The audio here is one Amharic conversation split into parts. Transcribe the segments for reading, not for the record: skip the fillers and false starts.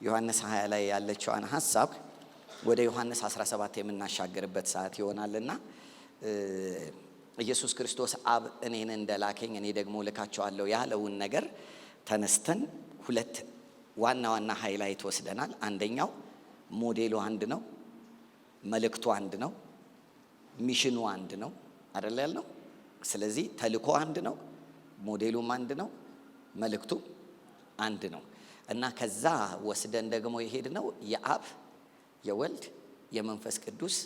ዮሐንስ 20 ላይ ያለችዋን ሐሳብ ወደ ዮሐንስ 17 የምናሻገርበት ሰዓት ይሆናልና ኢየሱስ ክርስቶስ አብ እኔን እንደላከኝ እኔ ደግሞ ልካቸዋለሁ ያለውን ነገር ተነስተን ሁለት ዋና ዋና ሃይላይት ወስደናል። አንደኛው ሞዴሉ አንድ ነው፣ መልእክቱ አንድ ነው፣ ሚሽኑ አንድ ነው አይደል ያልነው። ስለዚህ ተልእኮ አንድ ነው፣ ሞዴሉም አንድ ነው፣ መልእክቱ አንድ ነው እና ከዛ ወስደን ደግሞ የሄድነው የአብ የወልድ የመንፈስ ቅዱስ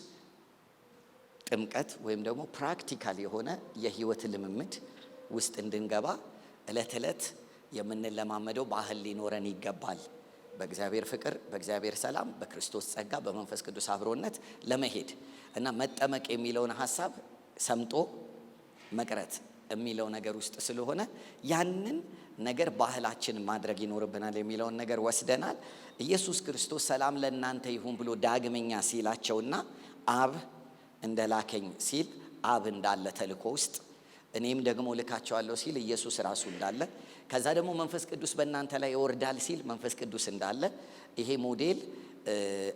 ጥምቀት ወይም ደግሞ ፕራክቲካል የሆነ የህይወት ልምምድ ውስጥ እንድንገባ እለት እለት የምንለማመደው ባህል ሊኖረን ይገባል። በእግዚአብሔር ፍቅር፣ በእግዚአብሔር ሰላም፣ በክርስቶስ ጸጋ፣ በመንፈስ ቅዱስ አብሮነት ለመሄድ እና መጠመቅ የሚለውን ሐሳብ ሰምጦ መቅረት የሚለው ነገር ውስጥ ስለሆነ ያንን ነገር ባህላችን ማድረግ ይኖርብናል የሚለውን ነገር ወስደናል። ኢየሱስ ክርስቶስ ሰላም ለእናንተ ይሁን ብሎ ዳግመኛ ሲላቸውና አብ እንደላከኝ ሲል አብ እንዳለ ተልእኮ ውስጥ እኔም ደግሞ ልካቸዋለሁ ሲል ኢየሱስ ራሱ እንዳለ፣ ከዛ ደግሞ መንፈስ ቅዱስ በእናንተ ላይ ይወርዳል ሲል መንፈስ ቅዱስ እንዳለ፣ ይሄ ሞዴል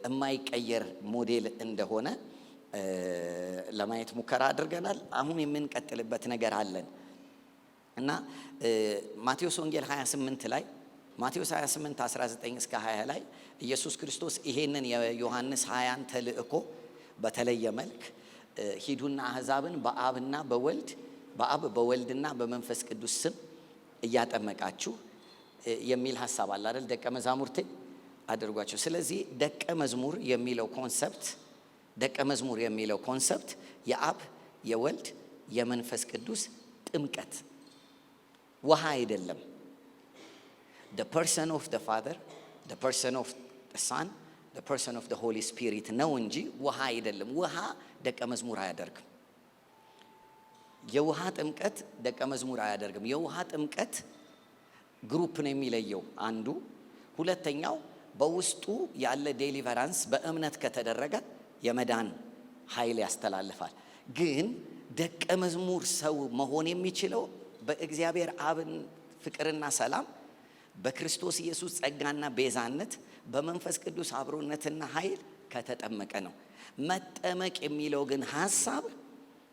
የማይቀየር ሞዴል እንደሆነ ለማየት ሙከራ አድርገናል። አሁን የምንቀጥልበት ነገር አለን እና ማቴዎስ ወንጌል 28 ላይ ማቴዎስ 28 19 እስከ 20 ላይ ኢየሱስ ክርስቶስ ይሄንን የዮሐንስ 20 ተልእኮ በተለየ መልክ ሂዱና አሕዛብን በአብ በወልድና በመንፈስ ቅዱስ ስም እያጠመቃችሁ የሚል ሐሳብ አለ አይደል? ደቀ መዛሙርት አድርጓቸው። ስለዚህ ደቀ መዝሙር የሚለው ኮንሰፕት የአብ የወልድ የመንፈስ ቅዱስ ጥምቀት ውሃ አይደለም። the person of the father, the person of the son, the person of the holy spirit ነው እንጂ ውሃ አይደለም። ውሃ ደቀ መዝሙር አያደርግም። የውሃ ጥምቀት ደቀ መዝሙር አያደርግም። የውሃ ጥምቀት ግሩፕ ነው የሚለየው አንዱ። ሁለተኛው በውስጡ ያለ ዴሊቨራንስ በእምነት ከተደረገ የመዳን ኃይል ያስተላልፋል። ግን ደቀ መዝሙር ሰው መሆን የሚችለው በእግዚአብሔር አብን ፍቅርና ሰላም፣ በክርስቶስ ኢየሱስ ጸጋና ቤዛነት፣ በመንፈስ ቅዱስ አብሮነትና ኃይል ከተጠመቀ ነው። መጠመቅ የሚለው ግን ሐሳብ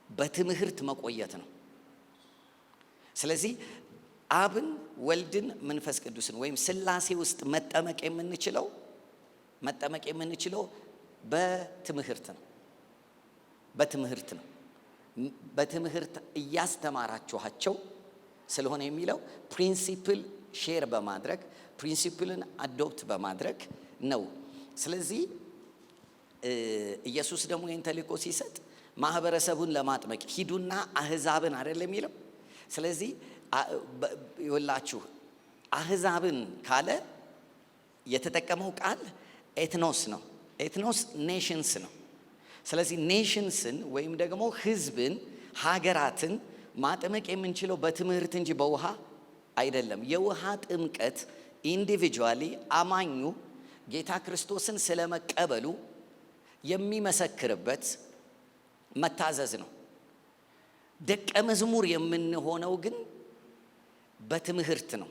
በትምህርት መቆየት ነው። ስለዚህ አብን፣ ወልድን፣ መንፈስ ቅዱስን ወይም ሥላሴ ውስጥ መጠመቅ የምንችለው በትምህርት ነው። በትምህርት እያስተማራችኋቸው ስለሆነ የሚለው ፕሪንሲፕል ሼር በማድረግ ፕሪንሲፕልን አዶፕት በማድረግ ነው። ስለዚህ ኢየሱስ ደግሞ ይህን ተልእኮ ሲሰጥ ማህበረሰቡን ለማጥመቅ ሂዱና አሕዛብን አይደለም የሚለው። ስለዚህ ይኸውላችሁ አሕዛብን ካለ የተጠቀመው ቃል ኤትኖስ ነው። ኤትኖስ ኔሽንስ ነው። ስለዚህ ኔሽንስን ወይም ደግሞ ህዝብን፣ ሀገራትን ማጥመቅ የምንችለው በትምህርት እንጂ በውሃ አይደለም። የውሃ ጥምቀት ኢንዲቪጁዋሊ አማኙ ጌታ ክርስቶስን ስለመቀበሉ የሚመሰክርበት መታዘዝ ነው። ደቀ መዝሙር የምንሆነው ግን በትምህርት ነው።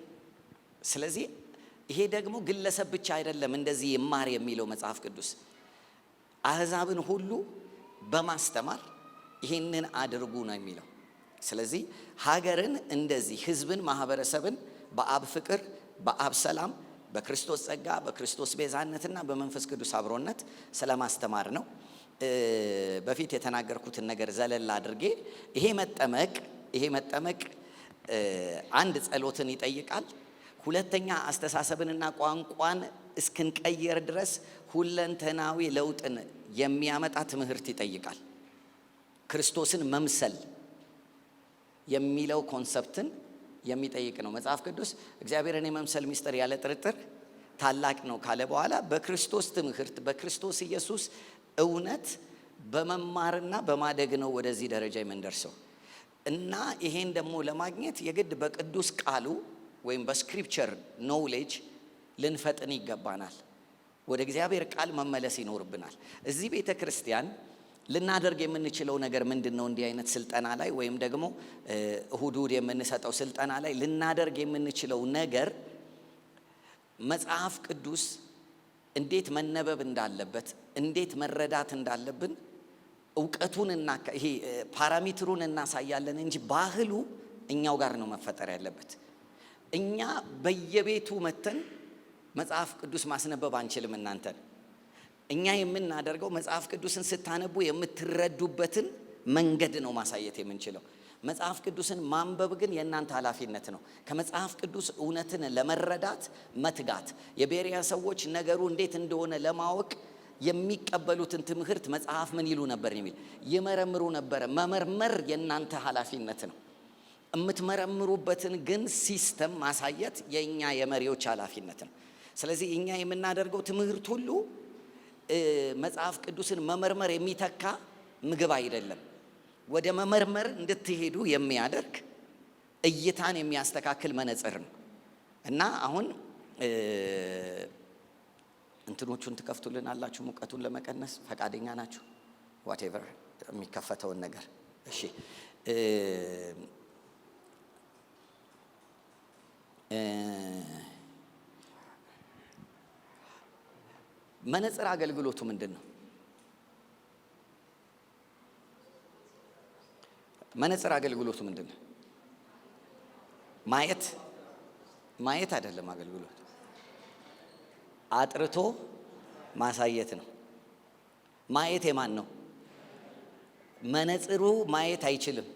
ስለዚህ ይሄ ደግሞ ግለሰብ ብቻ አይደለም እንደዚህ ይማር የሚለው መጽሐፍ ቅዱስ አሕዛብን ሁሉ በማስተማር ይሄንን አድርጉ ነው የሚለው። ስለዚህ ሀገርን እንደዚህ ህዝብን፣ ማህበረሰብን በአብ ፍቅር፣ በአብ ሰላም፣ በክርስቶስ ጸጋ፣ በክርስቶስ ቤዛነትና በመንፈስ ቅዱስ አብሮነት ስለማስተማር ነው። በፊት የተናገርኩትን ነገር ዘለል አድርጌ ይሄ መጠመቅ አንድ ጸሎትን ይጠይቃል። ሁለተኛ አስተሳሰብንና ቋንቋን እስክንቀየር ድረስ ሁለንተናዊ ለውጥን የሚያመጣ ትምህርት ይጠይቃል። ክርስቶስን መምሰል የሚለው ኮንሰፕትን የሚጠይቅ ነው። መጽሐፍ ቅዱስ እግዚአብሔርን የመምሰል ምስጢር ያለ ጥርጥር ታላቅ ነው ካለ በኋላ በክርስቶስ ትምህርት፣ በክርስቶስ ኢየሱስ እውነት በመማርና በማደግ ነው ወደዚህ ደረጃ የምንደርሰው እና ይሄን ደግሞ ለማግኘት የግድ በቅዱስ ቃሉ ወይም በስክሪፕቸር ኖውሌጅ ልንፈጥን ይገባናል። ወደ እግዚአብሔር ቃል መመለስ ይኖርብናል። እዚህ ቤተ ክርስቲያን ልናደርግ የምንችለው ነገር ምንድን ነው? እንዲህ አይነት ስልጠና ላይ ወይም ደግሞ እሁድ የምንሰጠው ስልጠና ላይ ልናደርግ የምንችለው ነገር መጽሐፍ ቅዱስ እንዴት መነበብ እንዳለበት እንዴት መረዳት እንዳለብን እውቀቱን እና ይሄ ፓራሜትሩን እናሳያለን እንጂ ባህሉ እኛው ጋር ነው መፈጠር ያለበት። እኛ በየቤቱ መተን መጽሐፍ ቅዱስ ማስነበብ አንችልም። እናንተን እኛ የምናደርገው መጽሐፍ ቅዱስን ስታነቡ የምትረዱበትን መንገድ ነው ማሳየት የምንችለው። መጽሐፍ ቅዱስን ማንበብ ግን የእናንተ ኃላፊነት ነው። ከመጽሐፍ ቅዱስ እውነትን ለመረዳት መትጋት። የቤሪያ ሰዎች ነገሩ እንዴት እንደሆነ ለማወቅ የሚቀበሉትን ትምህርት መጽሐፍ ምን ይሉ ነበር የሚል ይመረምሩ ነበር። መመርመር የእናንተ ኃላፊነት ነው። የምትመረምሩበትን ግን ሲስተም ማሳየት የእኛ የመሪዎች ኃላፊነት ነው። ስለዚህ እኛ የምናደርገው ትምህርት ሁሉ መጽሐፍ ቅዱስን መመርመር የሚተካ ምግብ አይደለም። ወደ መመርመር እንድትሄዱ የሚያደርግ እይታን የሚያስተካክል መነጽር ነው። እና አሁን እንትኖቹን ትከፍቱልን አላችሁ ሙቀቱን ለመቀነስ ፈቃደኛ ናችሁ? ዋቴቨር የሚከፈተውን ነገር እሺ። መነጽር አገልግሎቱ ምንድን ነው? መነጽር አገልግሎቱ ምንድን ነው? ማየት አይደለም አገልግሎት፣ አጥርቶ ማሳየት ነው። ማየት የማን ነው? መነጽሩ ማየት አይችልም።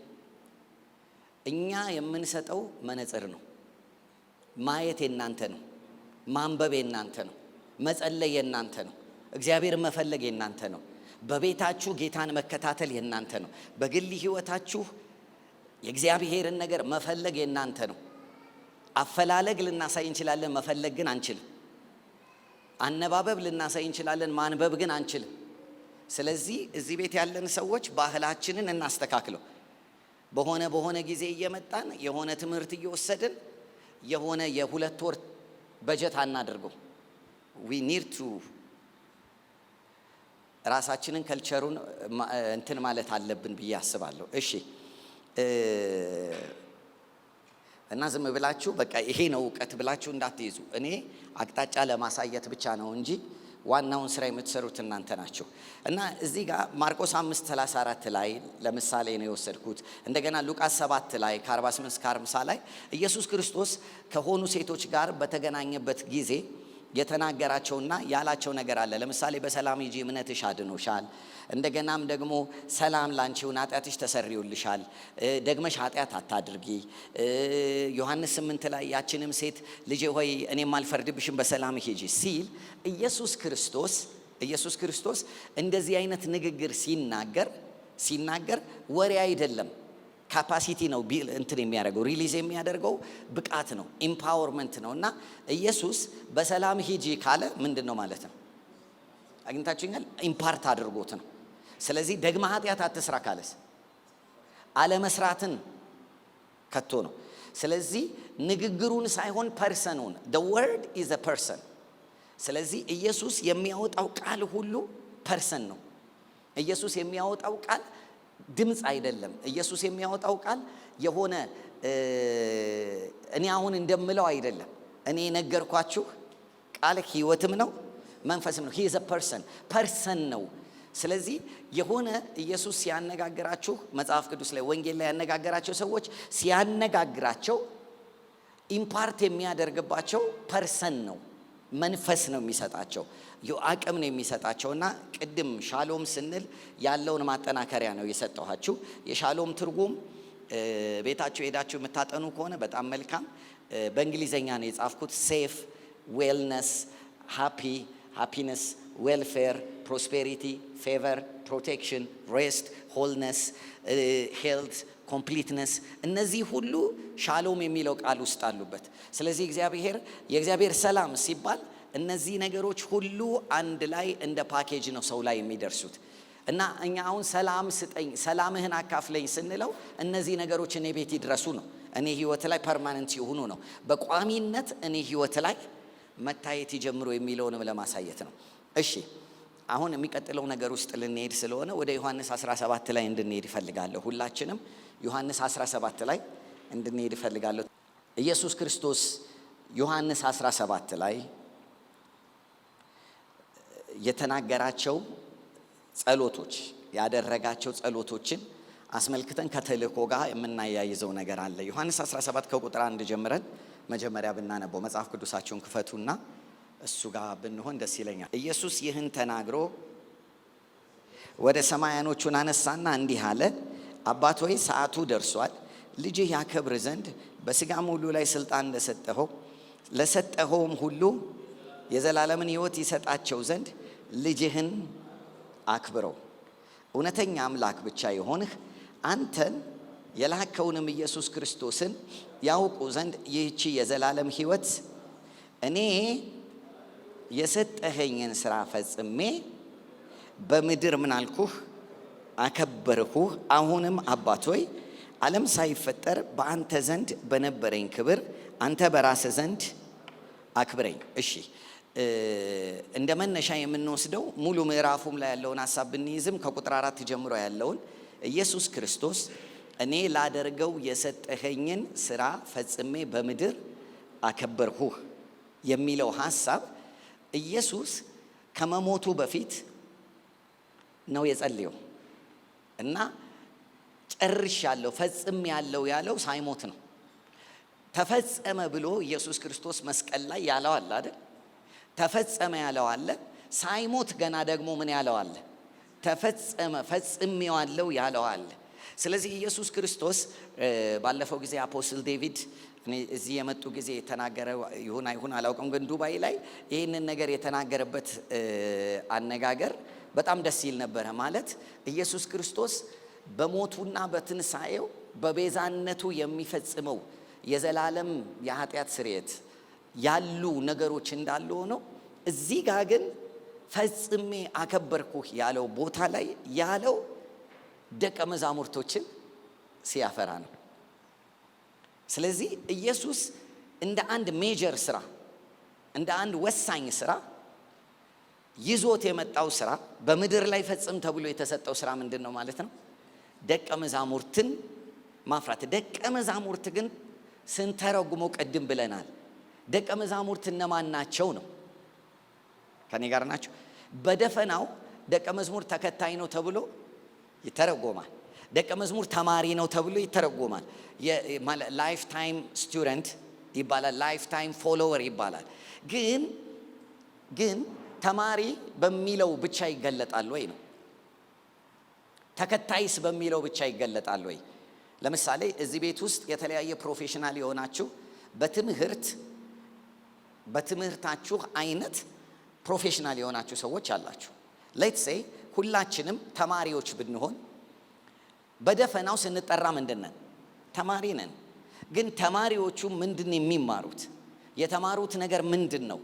እኛ የምንሰጠው መነጽር ነው። ማየት የናንተ ነው። ማንበብ የናንተ ነው። መጸለይ የናንተ ነው። እግዚአብሔር መፈለግ የናንተ ነው። በቤታችሁ ጌታን መከታተል የናንተ ነው። በግል ሕይወታችሁ የእግዚአብሔርን ነገር መፈለግ የናንተ ነው። አፈላለግ ልናሳይ እንችላለን፣ መፈለግ ግን አንችልም። አነባበብ ልናሳይ እንችላለን፣ ማንበብ ግን አንችልም። ስለዚህ እዚህ ቤት ያለን ሰዎች ባህላችንን እናስተካክለው። በሆነ ጊዜ እየመጣን የሆነ ትምህርት እየወሰድን የሆነ የ2 ወር በጀት አናድርገው። we need to ራሳችንን ከልቸሩን እንትን ማለት አለብን ብዬ አስባለሁ። እሺ እና ዝም ብላችሁ በቃ ይሄ ነው እውቀት ብላችሁ እንዳትይዙ። እኔ አቅጣጫ ለማሳየት ብቻ ነው እንጂ ዋናውን ስራ የምትሰሩት እናንተ ናችሁ። እና እዚህ ጋር ማርቆስ 5:34 ላይ ለምሳሌ ነው የወሰድኩት። እንደገና ሉቃስ 7 ላይ ከ48 እስከ 50 ላይ ኢየሱስ ክርስቶስ ከሆኑ ሴቶች ጋር በተገናኘበት ጊዜ የተናገራቸውና ያላቸው ነገር አለ። ለምሳሌ በሰላም ሂጂ እምነትሽ አድኖሻል፣ እንደገናም ደግሞ ሰላም ላንቺ ይሁን ኃጢአትሽ ተሰርዮልሻል፣ ደግመሽ ኃጢአት አታድርጊ። ዮሐንስ 8 ላይ ያችንም ሴት ልጄ ሆይ እኔም አልፈርድብሽም በሰላም ሂጂ ሲል ኢየሱስ ክርስቶስ እንደዚህ አይነት ንግግር ሲናገር ወሬ አይደለም፣ ካፓሲቲ ነው እንትን የሚያደርገው ሪሊዝ የሚያደርገው ብቃት ነው፣ ኢምፓወርመንት ነው። እና ኢየሱስ በሰላም ሂጂ ካለ ምንድን ነው ማለት ነው? አግኝታችሁኛል? ኢምፓርት አድርጎት ነው። ስለዚህ ደግማ ኃጢአት አትስራ ካለስ አለመስራትን ከቶ ነው። ስለዚህ ንግግሩን ሳይሆን ፐርሰኑን the word is a person። ስለዚህ ኢየሱስ የሚያወጣው ቃል ሁሉ ፐርሰን ነው። ኢየሱስ የሚያወጣው ቃል ድምፅ አይደለም። ኢየሱስ የሚያወጣው ቃል የሆነ እኔ አሁን እንደምለው አይደለም። እኔ የነገርኳችሁ ቃል ሕይወትም ነው መንፈስም ነው። he is a person ነው። ስለዚህ የሆነ ኢየሱስ ሲያነጋግራችሁ መጽሐፍ ቅዱስ ላይ ወንጌል ላይ ያነጋገራቸው ሰዎች ሲያነጋግራቸው ኢምፓርት የሚያደርግባቸው ፐርሰን ነው፣ መንፈስ ነው የሚሰጣቸው፣ አቅም ነው የሚሰጣቸው። እና ቅድም ሻሎም ስንል ያለውን ማጠናከሪያ ነው የሰጠኋችሁ። የሻሎም ትርጉም ቤታችሁ ሄዳችሁ የምታጠኑ ከሆነ በጣም መልካም። በእንግሊዘኛ ነው የጻፍኩት። ሴፍ፣ ዌልነስ፣ ሃፒነስ፣ ዌልፌር፣ ፕሮስፔሪቲ፣ ፌቨር፣ ፕሮቴክሽን፣ ሬስት፣ ሆልነስ፣ ሄልት፣ ኮምፕሊትነስ፣ እነዚህ ሁሉ ሻሎም የሚለው ቃል ውስጥ አሉበት። ስለዚህ የእግዚአብሔር ሰላም ሲባል እነዚህ ነገሮች ሁሉ አንድ ላይ እንደ ፓኬጅ ነው ሰው ላይ የሚደርሱት። እና እኛ አሁን ሰላም ስጠኝ፣ ሰላምህን አካፍለኝ ስንለው እነዚህ ነገሮች እኔ ቤት ይድረሱ ነው፣ እኔ ህይወት ላይ ፐርማነንት ይሁኑ ነው፣ በቋሚነት እኔ ህይወት ላይ መታየት ይጀምሩ የሚለውንም ለማሳየት ነው። እሺ አሁን የሚቀጥለው ነገር ውስጥ ልንሄድ ስለሆነ ወደ ዮሐንስ 17 ላይ እንድንሄድ እፈልጋለሁ። ሁላችንም ዮሐንስ 17 ላይ እንድንሄድ እፈልጋለሁ። ኢየሱስ ክርስቶስ ዮሐንስ 17 ላይ የተናገራቸው ጸሎቶች ያደረጋቸው ጸሎቶችን አስመልክተን ከተልእኮ ጋር የምናያይዘው ነገር አለ። ዮሐንስ 17 ከቁጥር 1 ጀምረን መጀመሪያ ብናነበው መጽሐፍ ቅዱሳችሁን ክፈቱና እሱ ጋር ብንሆን ደስ ይለኛል። ኢየሱስ ይህን ተናግሮ ወደ ሰማያኖቹን አነሳና እንዲህ አለ፣ አባት ሆይ ሰዓቱ ደርሷል። ልጅህ ያከብር ዘንድ በሥጋም ሁሉ ላይ ሥልጣን እንደሰጠኸው ለሰጠኸውም ሁሉ የዘላለምን ሕይወት ይሰጣቸው ዘንድ ልጅህን አክብረው። እውነተኛ አምላክ ብቻ የሆንህ አንተን የላከውንም ኢየሱስ ክርስቶስን ያውቁ ዘንድ ይህቺ የዘላለም ሕይወት እኔ የሰጠኸኝን ሥራ ፈጽሜ በምድር ምን አልኩህ? አከበርኩህ። አሁንም አባት ሆይ ዓለም ሳይፈጠር በአንተ ዘንድ በነበረኝ ክብር አንተ በራስህ ዘንድ አክብረኝ። እሺ፣ እንደ መነሻ የምንወስደው ሙሉ ምዕራፉም ላይ ያለውን ሐሳብ ብንይዝም ከቁጥር 4 ጀምሮ ያለውን ኢየሱስ ክርስቶስ እኔ ላደርገው የሰጠኸኝን ሥራ ፈጽሜ በምድር አከበርኩህ የሚለው ሐሳብ ኢየሱስ ከመሞቱ በፊት ነው የጸለየው እና ጨርሻለሁ ፈጽሜያለሁ ያለው ሳይሞት ነው። ተፈጸመ ብሎ ኢየሱስ ክርስቶስ መስቀል ላይ ያለው አለ አይደል? ተፈጸመ ያለው አለ። ሳይሞት ገና ደግሞ ምን ያለው አለ? ተፈጸመ ፈጽሜዋለሁ ያለው አለ። ስለዚህ ኢየሱስ ክርስቶስ ባለፈው ጊዜ አፖስትል ዴቪድ እዚህ የመጡ ጊዜ የተናገረ ይሁን አይሁን አላውቅም፣ ግን ዱባይ ላይ ይህንን ነገር የተናገረበት አነጋገር በጣም ደስ ይል ነበረ። ማለት ኢየሱስ ክርስቶስ በሞቱና በትንሣኤው በቤዛነቱ የሚፈጽመው የዘላለም የኃጢአት ስርየት ያሉ ነገሮች እንዳሉ ሆነው እዚህ ጋር ግን ፈጽሜ አከበርኩህ ያለው ቦታ ላይ ያለው ደቀ መዛሙርቶችን ሲያፈራ ነው። ስለዚህ ኢየሱስ እንደ አንድ ሜጀር ስራ፣ እንደ አንድ ወሳኝ ስራ ይዞት የመጣው ስራ በምድር ላይ ፈጽም ተብሎ የተሰጠው ስራ ምንድን ነው ማለት ነው? ደቀ መዛሙርትን ማፍራት። ደቀ መዛሙርት ግን ስንተረጉመው ቅድም ብለናል። ደቀ መዛሙርት እነማን ናቸው ነው? ከኔ ጋር ናቸው? በደፈናው ደቀ መዝሙር ተከታይ ነው ተብሎ ይተረጎማል። ደቀ መዝሙር ተማሪ ነው ተብሎ ይተረጎማል። ላይፍ ታይም ስቱደንት ይባላል፣ ላይፍ ታይም ፎሎወር ይባላል። ግን ተማሪ በሚለው ብቻ ይገለጣል ወይ ነው? ተከታይስ በሚለው ብቻ ይገለጣል ወይ? ለምሳሌ እዚህ ቤት ውስጥ የተለያየ ፕሮፌሽናል የሆናችሁ በትምህርታችሁ አይነት ፕሮፌሽናል የሆናችሁ ሰዎች አላችሁ። ሌትስ ሴይ ሁላችንም ተማሪዎች ብንሆን በደፈናው ስንጠራ ምንድን ነን? ተማሪ ነን። ግን ተማሪዎቹ ምንድን የሚማሩት? የተማሩት ነገር ምንድን ነው?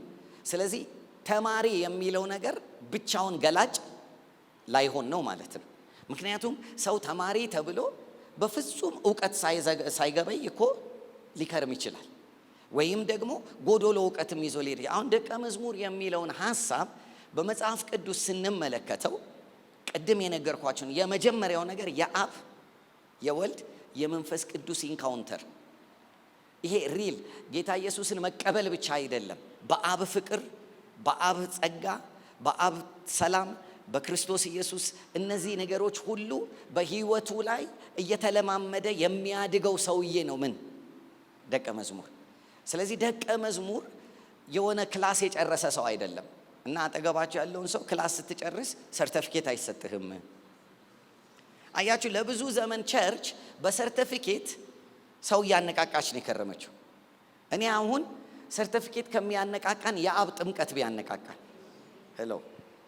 ስለዚህ ተማሪ የሚለው ነገር ብቻውን ገላጭ ላይሆን ነው ማለት ነው። ምክንያቱም ሰው ተማሪ ተብሎ በፍጹም እውቀት ሳይገበይ እኮ ሊከርም ይችላል፣ ወይም ደግሞ ጎዶሎ እውቀትም ይዞ ሊሄድ። አሁን ደቀ መዝሙር የሚለውን ሐሳብ በመጽሐፍ ቅዱስ ስንመለከተው ቅድም የነገርኳችሁን የመጀመሪያው ነገር የአብ የወልድ የመንፈስ ቅዱስ ኢንካውንተር፣ ይሄ ሪል ጌታ ኢየሱስን መቀበል ብቻ አይደለም። በአብ ፍቅር፣ በአብ ጸጋ፣ በአብ ሰላም፣ በክርስቶስ ኢየሱስ እነዚህ ነገሮች ሁሉ በህይወቱ ላይ እየተለማመደ የሚያድገው ሰውዬ ነው ምን? ደቀ መዝሙር። ስለዚህ ደቀ መዝሙር የሆነ ክላስ የጨረሰ ሰው አይደለም። እና አጠገባችሁ ያለውን ሰው ክላስ ስትጨርስ ሰርተፊኬት አይሰጥህም። አያችሁ፣ ለብዙ ዘመን ቸርች በሰርተፊኬት ሰው እያነቃቃች ነው የከረመችው። እኔ አሁን ሰርተፊኬት ከሚያነቃቃን የአብ ጥምቀት ቢያነቃቃን ሄሎ፣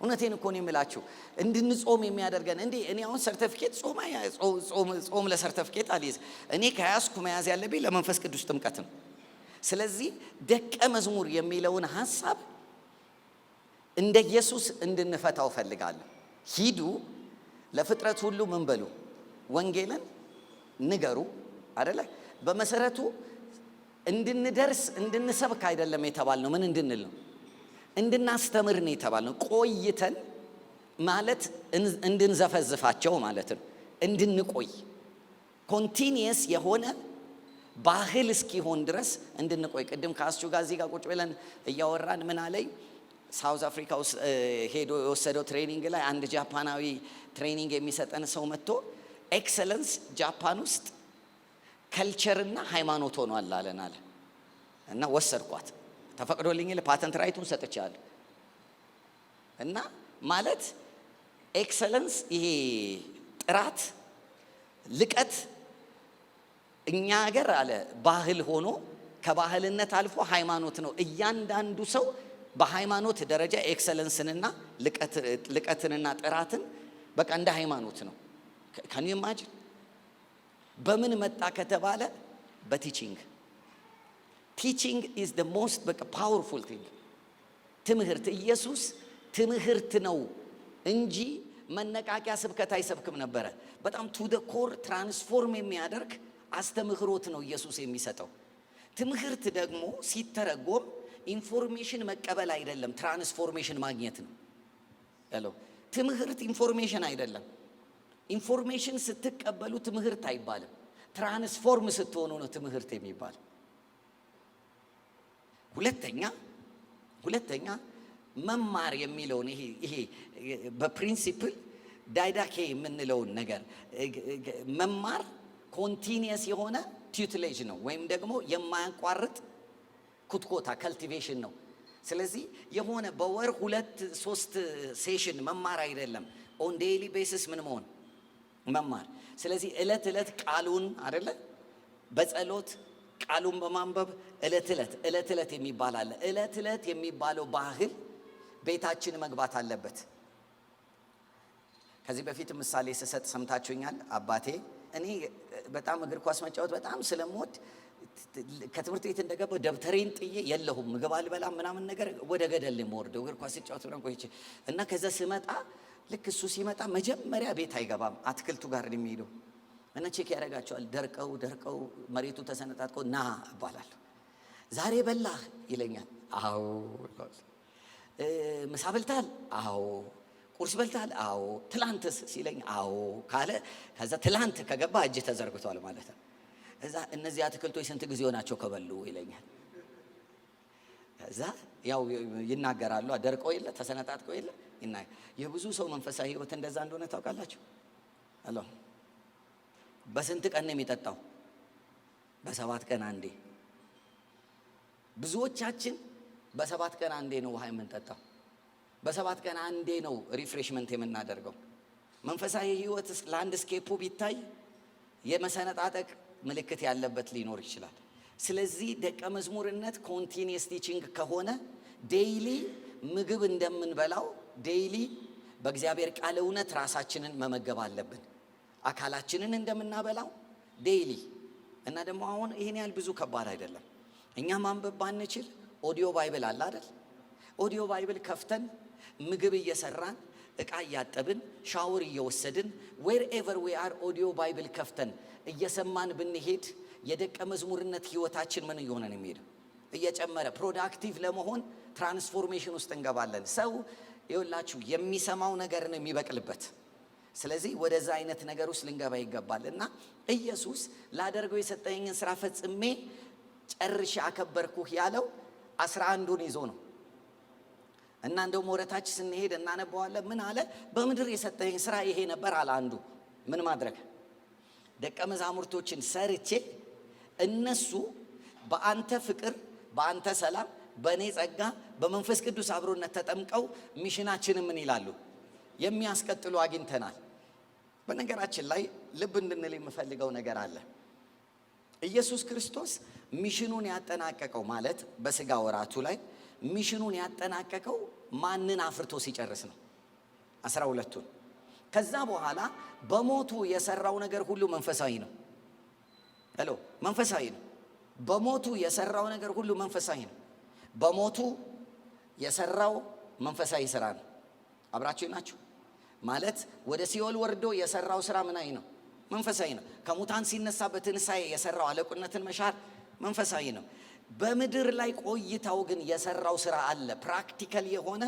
እውነቴን እኮ ነው የምላችሁ፣ እንድንጾም የሚያደርገን እንዴ። እኔ አሁን ሰርተፊኬት ጾም ለሰርተፊኬት አልይዝ። እኔ ከያዝኩ መያዝ ያለብኝ ለመንፈስ ቅዱስ ጥምቀት ነው። ስለዚህ ደቀ መዝሙር የሚለውን ሐሳብ እንደ ኢየሱስ እንድንፈታው ፈልጋለሁ። ሂዱ ለፍጥረት ሁሉ ምን በሉ? ወንጌልን ንገሩ አይደለ? በመሰረቱ እንድንደርስ እንድንሰብክ አይደለም የተባልነው። ምን እንድንል ነው? እንድናስተምር ነው የተባልነው። ቆይተን ማለት እንድንዘፈዝፋቸው ማለት ነው። እንድንቆይ ኮንቲኒየስ የሆነ ባህል እስኪሆን ድረስ እንድንቆይ። ቅድም ከአስቹ ጋር እዚህ ጋር ቁጭ ብለን እያወራን ምን አለኝ? ሳውዝ አፍሪካ ውስጥ ሄዶ የወሰደው ትሬኒንግ ላይ አንድ ጃፓናዊ ትሬኒንግ የሚሰጠን ሰው መጥቶ ኤክሰለንስ ጃፓን ውስጥ ከልቸርና ሃይማኖት ሆኗል አለን አለ። እና ወሰድኳት፣ ተፈቅዶልኝ ፓተንት ራይቱን ሰጥቻለሁ። እና ማለት ኤክሰለንስ ይሄ ጥራት ልቀት እኛ ሀገር አለ ባህል ሆኖ ከባህልነት አልፎ ሃይማኖት ነው። እያንዳንዱ ሰው በሃይማኖት ደረጃ ኤክሰለንስንና ልቀትንና ጥራትን በቃ እንደ ሃይማኖት ነው። ካን ዩ ኢማጂን? በምን መጣ ከተባለ በቲቺንግ። ቲቺንግ ኢዝ ዘ ሞስት በቃ ፓወርፉል ቲንግ። ትምህርት፣ ኢየሱስ ትምህርት ነው እንጂ መነቃቂያ ስብከት አይሰብክም ነበረ። በጣም ቱ ደ ኮር ትራንስፎርም የሚያደርግ አስተምህሮት ነው ኢየሱስ የሚሰጠው። ትምህርት ደግሞ ሲተረጎም ኢንፎርሜሽን መቀበል አይደለም፣ ትራንስፎርሜሽን ማግኘት ነው ያለው። ትምህርት ኢንፎርሜሽን አይደለም። ኢንፎርሜሽን ስትቀበሉ ትምህርት አይባልም። ትራንስፎርም ስትሆኑ ነው ትምህርት የሚባል። ሁለተኛ መማር የሚለውን ይሄ በፕሪንሲፕል ዳይዳኬ የምንለውን ነገር መማር ኮንቲኒየስ የሆነ ቲዩትሌጅ ነው፣ ወይም ደግሞ የማያቋርጥ ኩትኮታ ከልቲቬሽን ነው። ስለዚህ የሆነ በወር 2-3 ሴሽን መማር አይደለም፣ ኦን ዴይሊ ቤሲስ ምን መሆን መማር። ስለዚህ እለት ቃሉን አይደለ በጸሎት ቃሉን በማንበብ እለት የሚባል አለ። እለት የሚባለው ባህል ቤታችን መግባት አለበት። ከዚህ በፊት ምሳሌ ስሰጥ ሰምታችሁኛል። አባቴ እኔ በጣም እግር ኳስ መጫወት በጣም ስለምወድ ከትምህርት ቤት እንደገባሁ ደብተሬን ጥዬ የለሁም ምግብ አልበላም ምናምን ነገር ወደ ገደል የምወርደው እግር ኳስ ሲጫወት ብለን ቆይቼ እና ከዛ ስመጣ ልክ እሱ ሲመጣ መጀመሪያ ቤት አይገባም፣ አትክልቱ ጋር የሚሄደው እና ቼክ ያደርጋቸዋል። ደርቀው መሬቱ ተሰነጣጥቆ ና እባላለሁ። ዛሬ በላህ ይለኛል። አዎ። ምሳ በልታል? አዎ። ቁርስ በልታል? አዎ። ትላንትስ ሲለኝ አዎ ካለ ከዛ ትላንት ከገባ እጅ ተዘርግቷል ማለት ነው። እዛ እነዚህ አትክልቶች ስንት ጊዜ ሆናቸው ከበሉ ይለኛል። እዛ ያው ይናገራሉ። ደርቀው የለ ተሰነጣጥቀው የለ የብዙ ሰው መንፈሳዊ ህይወት እንደዛ እንደሆነ ታውቃላችሁ። አሎ በስንት ቀን ነው የሚጠጣው? በ7 ቀን አንዴ። ብዙዎቻችን በ7 ቀን አንዴ ነው ውሃ የምንጠጣው። በ7 ቀን አንዴ ነው ሪፍሬሽመንት የምናደርገው። መንፈሳዊ ህይወት ላንድስኬፑ ቢታይ የመሰነጣጠቅ ምልክት ያለበት ሊኖር ይችላል። ስለዚህ ደቀ መዝሙርነት ኮንቲኒየስ ቲቺንግ ከሆነ ዴይሊ ምግብ እንደምንበላው ዴይሊ በእግዚአብሔር ቃል እውነት ራሳችንን መመገብ አለብን። አካላችንን እንደምናበላው ዴይሊ። እና ደግሞ አሁን ይሄን ያህል ብዙ ከባድ አይደለም። እኛ ማንበብ ባንችል ኦዲዮ ባይብል አለ አይደል? ኦዲዮ ባይብል ከፍተን ምግብ እየሰራን እቃ እያጠብን ሻወር እየወሰድን ዌር ኤቨር ዊ አር ኦዲዮ ባይብል ከፍተን እየሰማን ብንሄድ የደቀ መዝሙርነት ህይወታችን ምን እየሆነ ነው የሚሄደው? እየጨመረ ፕሮዳክቲቭ ለመሆን ትራንስፎርሜሽን ውስጥ እንገባለን። ሰው ይኸውላችሁ የሚሰማው ነገር ነው የሚበቅልበት። ስለዚህ ወደዛ አይነት ነገር ውስጥ ልንገባ ይገባል። እና ኢየሱስ ላደርገው የሰጠኝን ስራ ፈጽሜ ጨርሼ አከበርኩህ ያለው 11ን ይዞ ነው። እና እንደውም ወረታች ስንሄድ እናነባዋለን። ምን አለ? በምድር የሰጠኝ ስራ ይሄ ነበር አለ። አንዱ ምን ማድረግ? ደቀ መዛሙርቶችን ሰርቼ እነሱ በአንተ ፍቅር፣ በአንተ ሰላም፣ በእኔ ጸጋ፣ በመንፈስ ቅዱስ አብሮነት ተጠምቀው ሚሽናችንን ምን ይላሉ? የሚያስቀጥሉ አግኝተናል። በነገራችን ላይ ልብ እንድንል የምፈልገው ነገር አለ። ኢየሱስ ክርስቶስ ሚሽኑን ያጠናቀቀው ማለት በስጋ ወራቱ ላይ ሚሽኑን ያጠናቀቀው ማንን አፍርቶ ሲጨርስ ነው? 12ቱን። ከዛ በኋላ በሞቱ የሰራው ነገር ሁሉ መንፈሳዊ ነው። ሄሎ መንፈሳዊ ነው። በሞቱ የሰራው ነገር ሁሉ መንፈሳዊ ነው። በሞቱ የሰራው መንፈሳዊ ስራ ነው። አብራችሁ ናችሁ ማለት ወደ ሲኦል ወርዶ የሰራው ስራ ምናይ ነው? መንፈሳዊ ነው። ከሙታን ሲነሳ በትንሳኤ የሰራው አለቁነትን መሻር መንፈሳዊ ነው። በምድር ላይ ቆይታው ግን የሰራው ስራ አለ። ፕራክቲካል የሆነ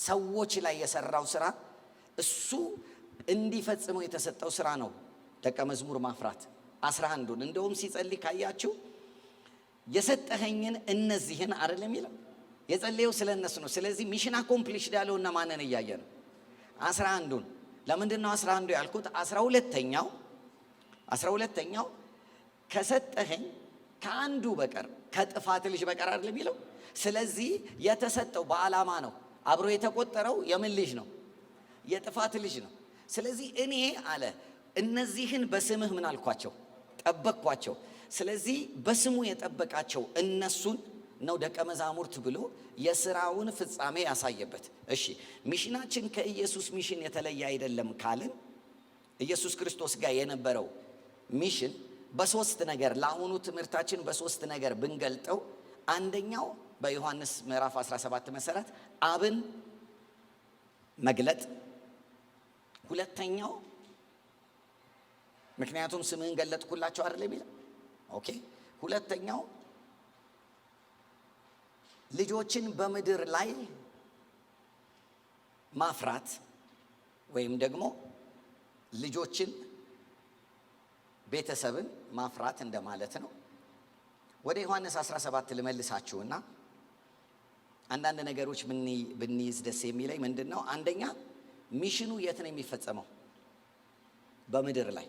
ሰዎች ላይ የሰራው ስራ እሱ እንዲፈጽመው የተሰጠው ስራ ነው። ደቀ መዝሙር ማፍራት 11ን እንደውም ሲጸልይ ካያችሁ የሰጠኸኝን እነዚህን አይደለም ይላል። የጸለየው ስለ እነሱ ነው። ስለዚህ ሚሽን አኮምፕሊሽድ ያለውና ማንን እያየ ነው? 11ዱን። ለምንድን ነው 11ዱ ያልኩት? 12ኛው ከሰጠኸኝ ከአንዱ በቀር ከጥፋት ልጅ በቀር አይደል የሚለው። ስለዚህ የተሰጠው በዓላማ ነው። አብሮ የተቆጠረው የምን ልጅ ነው? የጥፋት ልጅ ነው። ስለዚህ እኔ አለ እነዚህን በስምህ ምን አልኳቸው? ጠበቅኳቸው። ስለዚህ በስሙ የጠበቃቸው እነሱን ነው ደቀ መዛሙርት ብሎ የሥራውን ፍጻሜ ያሳየበት። እሺ ሚሽናችን ከኢየሱስ ሚሽን የተለየ አይደለም ካልን ኢየሱስ ክርስቶስ ጋር የነበረው ሚሽን በሶስት ነገር ለአሁኑ ትምህርታችን በሶስት ነገር ብንገልጠው፣ አንደኛው በዮሐንስ ምዕራፍ 17 መሰረት አብን መግለጥ፣ ሁለተኛው ምክንያቱም ስምህን ገለጥኩላቸው አይደል የሚለው ኦኬ። ሁለተኛው ልጆችን በምድር ላይ ማፍራት ወይም ደግሞ ልጆችን ቤተሰብን ማፍራት እንደማለት ነው። ወደ ዮሐንስ 17 ልመልሳችሁና አንዳንድ ነገሮች ብንይዝ ደስ የሚለኝ ምንድነው? አንደኛ ሚሽኑ የት ነው የሚፈጸመው? በምድር ላይ።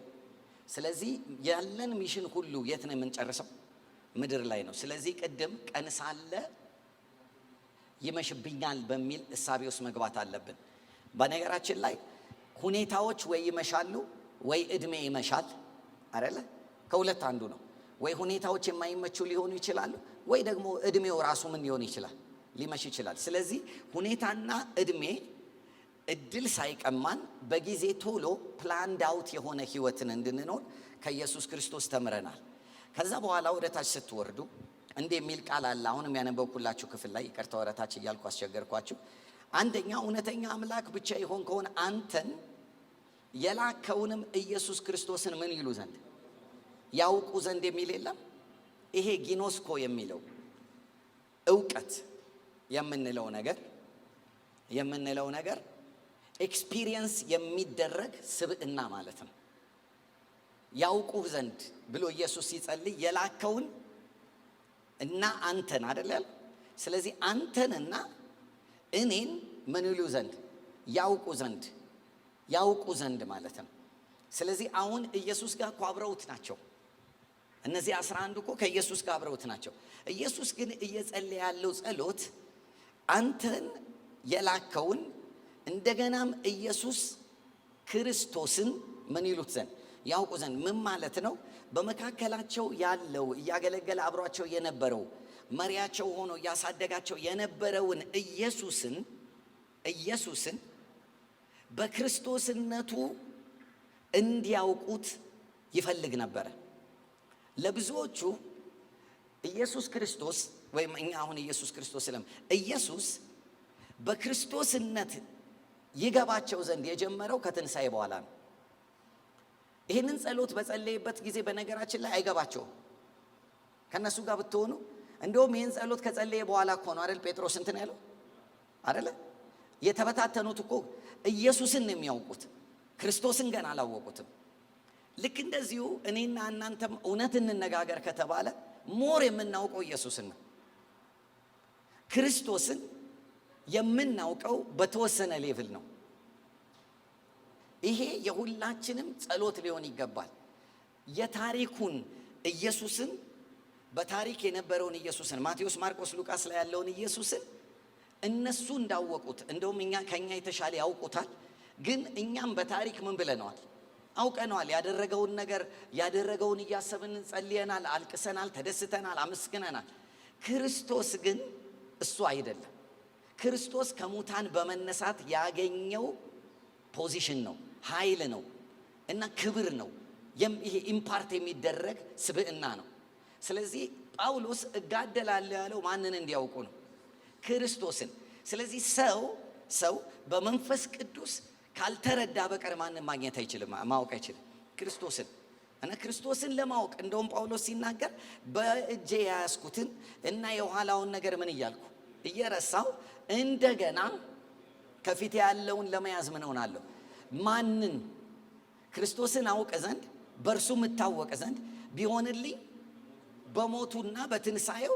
ስለዚህ ያለን ሚሽን ሁሉ የት ነው የምንጨርሰው? ምድር ላይ ነው። ስለዚህ ቅድም ቀን ሳለ ይመሽብኛል በሚል እሳቤ ውስጥ መግባት አለብን። በነገራችን ላይ ሁኔታዎች ወይ ይመሻሉ ወይ እድሜ ይመሻል አይደለ? ከሁለት አንዱ ነው። ወይ ሁኔታዎች የማይመቹ ሊሆኑ ይችላሉ፣ ወይ ደግሞ እድሜው ራሱ ምን ሊሆን ይችላል? ሊመሽ ይችላል። ስለዚህ ሁኔታና እድሜ እድል ሳይቀማን በጊዜ ቶሎ ፕላንድ አውት የሆነ ህይወትን እንድንኖር ከኢየሱስ ክርስቶስ ተምረናል። ከዛ በኋላ ወደ ታች ስትወርዱ እንደ የሚል ቃል አለ። አሁንም ያነበብኩላችሁ ክፍል ላይ ይቅርታ ወረታች እያልኩ አስቸገርኳችሁ። አንደኛ እውነተኛ አምላክ ብቻ ይሆን ከሆነ አንተን የላከውንም ኢየሱስ ክርስቶስን ምን ይሉ ዘንድ ያውቁ ዘንድ የሚል የለም። ይሄ ጊኖስኮ የሚለው እውቀት የምንለው ነገር ኤክስፒሪየንስ የሚደረግ ስብዕና ማለት ነው። ያውቁ ዘንድ ብሎ ኢየሱስ ሲጸልይ የላከውን እና አንተን አይደለም። ስለዚህ አንተንና እኔን ምን ይሉ ዘንድ ያውቁ ዘንድ ማለት ነው። ስለዚህ አሁን ኢየሱስ ጋር እኮ አብረውት ናቸው። እነዚህ 11 እኮ ከኢየሱስ ጋር አብረውት ናቸው። ኢየሱስ ግን እየጸለየ ያለው ጸሎት አንተን የላከውን እንደገናም ኢየሱስ ክርስቶስን ምን ይሉት ዘንድ ያውቁ ዘንድ ምን ማለት ነው? በመካከላቸው ያለው እያገለገለ አብሯቸው የነበረው መሪያቸው ሆኖ እያሳደጋቸው የነበረውን ኢየሱስን በክርስቶስነቱ እንዲያውቁት ይፈልግ ነበረ። ለብዙዎቹ ኢየሱስ ክርስቶስ ወይም እኛ አሁን ኢየሱስ ክርስቶስ ኢየሱስ በክርስቶስነት ይገባቸው ዘንድ የጀመረው ከትንሣኤ በኋላ ነው። ይህንን ጸሎት በጸለየበት ጊዜ በነገራችን ላይ አይገባቸውም። ከነሱ ጋር ብትሆኑ እንደውም ይህን ጸሎት ከጸለየ በኋላ እኮ ነው አይደል ጴጥሮስ እንትን ያለው አይደለ? የተበታተኑት እኮ ኢየሱስን ነው የሚያውቁት፣ ክርስቶስን ገና አላወቁትም። ልክ እንደዚሁ እኔና እናንተም እውነት እንነጋገር ከተባለ ሞር የምናውቀው ኢየሱስን ነው። ክርስቶስን የምናውቀው በተወሰነ ሌቭል ነው። ይሄ የሁላችንም ጸሎት ሊሆን ይገባል። የታሪኩን ኢየሱስን በታሪክ የነበረውን ኢየሱስን ማቴዎስ፣ ማርቆስ፣ ሉቃስ ላይ ያለውን ኢየሱስን እነሱ እንዳወቁት እንደውም ከኛ የተሻለ ያውቁታል። ግን እኛም በታሪክ ምን ብለነዋል? አውቀነዋል። ያደረገውን እያሰብን ጸልየናል፣ አልቅሰናል፣ ተደስተናል፣ አመስግነናል። ክርስቶስ ግን እሱ አይደለም። ክርስቶስ ከሙታን በመነሳት ያገኘው ፖዚሽን ነው፣ ኃይል ነው እና ክብር ነው። ይሄ ኢምፓርት የሚደረግ ስብዕና ነው። ስለዚህ ጳውሎስ እጋደላለሁ ያለው ማንን እንዲያውቁ ነው? ክርስቶስን። ስለዚህ ሰው በመንፈስ ቅዱስ ካልተረዳ በቀር ማንን ማግኘት አይችልም፣ ማወቅ አይችልም ክርስቶስን። እና ክርስቶስን ለማወቅ እንደውም ጳውሎስ ሲናገር በእጄ ያያዝኩትን እና የኋላውን ነገር ምን እያልኩ እየረሳው እንደገና ከፊት ያለውን ለመያዝ ምን ሆናለሁ? ማንን? ክርስቶስን አውቅ ዘንድ በእርሱ የምታወቅ ዘንድ ቢሆንልኝ በሞቱና በትንሣኤው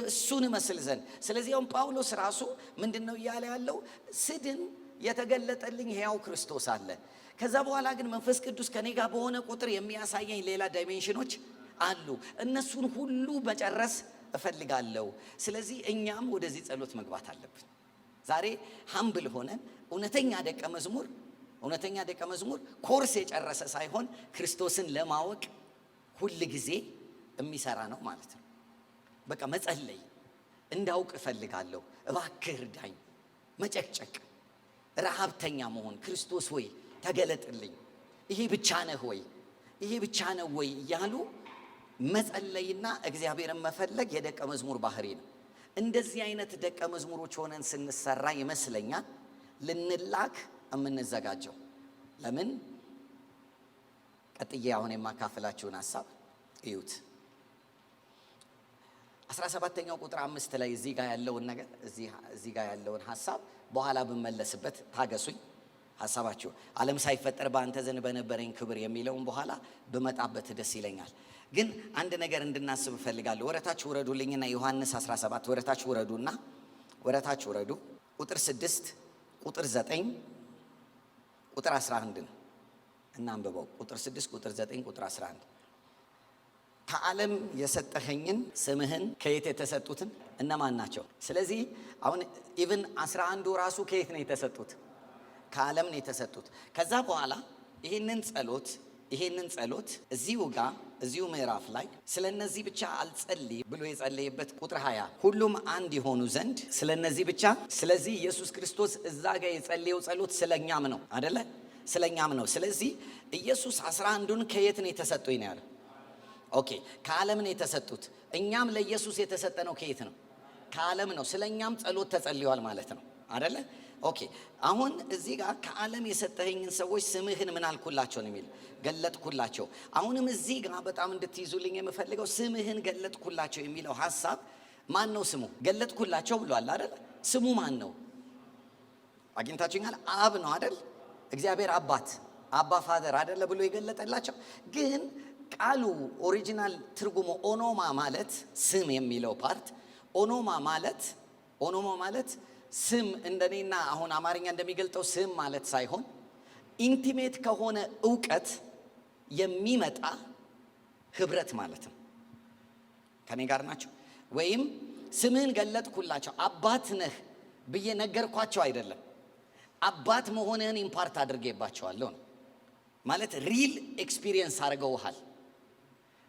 እሱን መስል ዘንድ። ስለዚህ አሁን ጳውሎስ ራሱ ምንድነው እያለ ያለው? ስድን የተገለጠልኝ ሕያው ክርስቶስ አለ። ከዛ በኋላ ግን መንፈስ ቅዱስ ከኔ ጋር በሆነ ቁጥር የሚያሳየኝ ሌላ ዳይሜንሽኖች አሉ። እነሱን ሁሉ መጨረስ እፈልጋለሁ። ስለዚህ እኛም ወደዚህ ጸሎት መግባት አለብን። ዛሬ ሀምብል ሆነን እውነተኛ ደቀ መዝሙር ኮርስ የጨረሰ ሳይሆን ክርስቶስን ለማወቅ ሁል ጊዜ የሚሰራ ነው ማለት ነው። በቃ መጸለይ፣ እንዳውቅ እፈልጋለሁ፣ እባክህ እርዳኝ፣ መጨቅጨቅ፣ ረሃብተኛ መሆን፣ ክርስቶስ ሆይ ተገለጥልኝ፣ ይሄ ብቻ ነህ ወይ እያሉ መጸለይና እግዚአብሔርን መፈለግ የደቀ መዝሙር ባህሪ ነው። እንደዚህ አይነት ደቀ መዝሙሮች ሆነን ስንሰራ ይመስለኛል ልንላክ የምንዘጋጀው። ለምን? ቀጥዬ አሁን የማካፈላችሁን ሐሳብ እዩት። 17ኛው ቁጥር 5 ላይ እዚህ ጋር ያለውን ሐሳብ በኋላ ብመለስበት ታገሱኝ። ሐሳባችሁ ዓለም ሳይፈጠር በአንተ ዘንድ በነበረኝ ክብር የሚለውን በኋላ ብመጣበት ደስ ይለኛል። ግን አንድ ነገር እንድናስብ እፈልጋለሁ። ወረታችሁ ውረዱልኝና ዮሐንስ 17 ወረታችሁ ውረዱ። ቁጥር 6 ቁጥር 9 ቁጥር 11 ነው እናንብበው። ቁጥር 6 ቁጥር 9 ቁጥር 11 ከዓለም የሰጠኸኝን ስምህን ከየት የተሰጡትን እነማን ናቸው? ስለዚህ አሁን ኢቭን 11ዱ ራሱ ከየት ነው የተሰጡት? ከዓለም ነው የተሰጡት። ከዛ በኋላ ይህንን ጸሎት እዚሁ ምዕራፍ ላይ ስለነዚህ ብቻ አልጸልይ ብሎ የጸለየበት ቁጥር 20 ሁሉም አንድ የሆኑ ዘንድ ስለነዚህ ብቻ። ስለዚህ ኢየሱስ ክርስቶስ እዛ ጋር የጸለየው ጸሎት ስለኛም ነው አይደለ? ስለኛም ነው። ስለዚህ ኢየሱስ 11ዱን ከየት ነው የተሰጡኝ ነው ያለው? ኦኬ፣ ከዓለም ነው የተሰጡት። እኛም ለኢየሱስ የተሰጠነው ከየት ነው? ከዓለም ነው። ስለኛም ጸሎት ተጸልየዋል ማለት ነው አይደለ? ኦኬ፣ አሁን እዚህ ጋር ከዓለም የሰጠኸኝን ሰዎች ስምህን ምን አልኩላቸው ነው የሚል፣ ገለጥኩላቸው። አሁንም እዚህ ጋር በጣም እንድትይዙልኝ የምፈልገው ስምህን ገለጥኩላቸው የሚለው ሐሳብ ማን ነው? ስሙ ገለጥኩላቸው ብሏል አይደል? ስሙ ማን ነው? አግኝታችሁኛል? አብ ነው አይደል? እግዚአብሔር አባ ፋዘር አይደለ ብሎ የገለጠላቸው። ግን ቃሉ ኦሪጂናል ትርጉሙ ኦኖማ ማለት ስም የሚለው ፓርት ኦኖማ ማለት ስም እንደኔና አሁን አማርኛ እንደሚገልጠው ስም ማለት ሳይሆን ኢንቲሜት ከሆነ ዕውቀት የሚመጣ ህብረት ማለት ነው። ከኔ ጋር ናቸው? ወይም ስምህን ገለጥኩላቸው አባት ነህ ብዬ ነገርኳቸው አይደለም፣ አባት መሆንህን ኢምፓርት አድርጌባቸዋለሁ ነው ማለት። ሪል ኤክስፒሪየንስ አድርገውሃል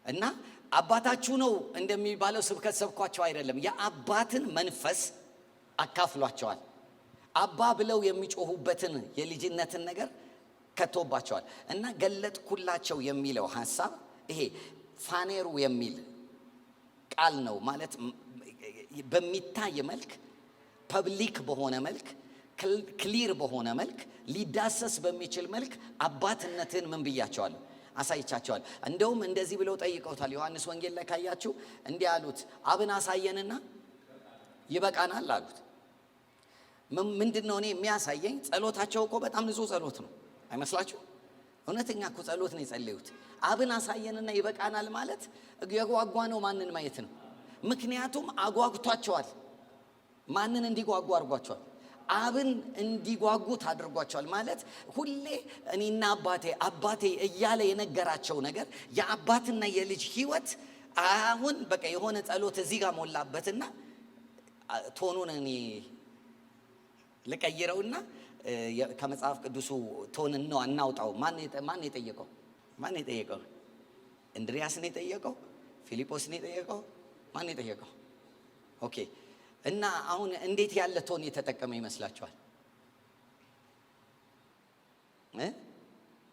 እና አባታችሁ ነው እንደሚባለው ስብከት ሰብኳቸው አይደለም፣ የአባትን መንፈስ አካፍሏቸዋል። አባ ብለው የሚጮሁበትን የልጅነትን ነገር ከቶባቸዋል። እና ገለጥኩላቸው የሚለው ሐሳብ ይሄ ፋኔሩ የሚል ቃል ነው ማለት በሚታይ መልክ፣ ፐብሊክ በሆነ መልክ፣ ክሊር በሆነ መልክ፣ ሊዳሰስ በሚችል መልክ አባትነትን ምን ብያቸዋለሁ? አሳይቻቸዋል። እንደውም እንደዚህ ብለው ጠይቀውታል። ዮሐንስ ወንጌል ላይ ካያችሁ እንዲህ አሉት፣ አብን አሳየንና ይበቃናል አሉት። ምንድነው እኔ የሚያሳየኝ? ጸሎታቸው እኮ በጣም ንጹህ ጸሎት ነው አይመስላችሁ? እውነተኛ እኮ ጸሎት ነው የጸለዩት። አብን አሳየንና ይበቃናል ማለት የጓጓ ነው ማንን ማየት ነው? ምክንያቱም አጓጉቷቸዋል። ማንን እንዲጓጉ አድርጓቸዋል? አብን እንዲጓጉት አድርጓቸዋል። ማለት ሁሌ እኔና አባቴ እያለ የነገራቸው ነገር የአባትና የልጅ ህይወት አሁን በቃ የሆነ ጸሎት እዚህ ጋር ሞላበትና ቶኑን እኔ ልቀይረውና ከመጽሐፍ ቅዱሱ ቶንን ነው እናውጣው። ማን የጠየቀው? እንድሪያስ ነው የጠየቀው? ፊልጶስ ነው የጠየቀው? ማን የጠየቀው? ኦኬ። እና አሁን እንዴት ያለ ቶን የተጠቀመ ይመስላችኋል?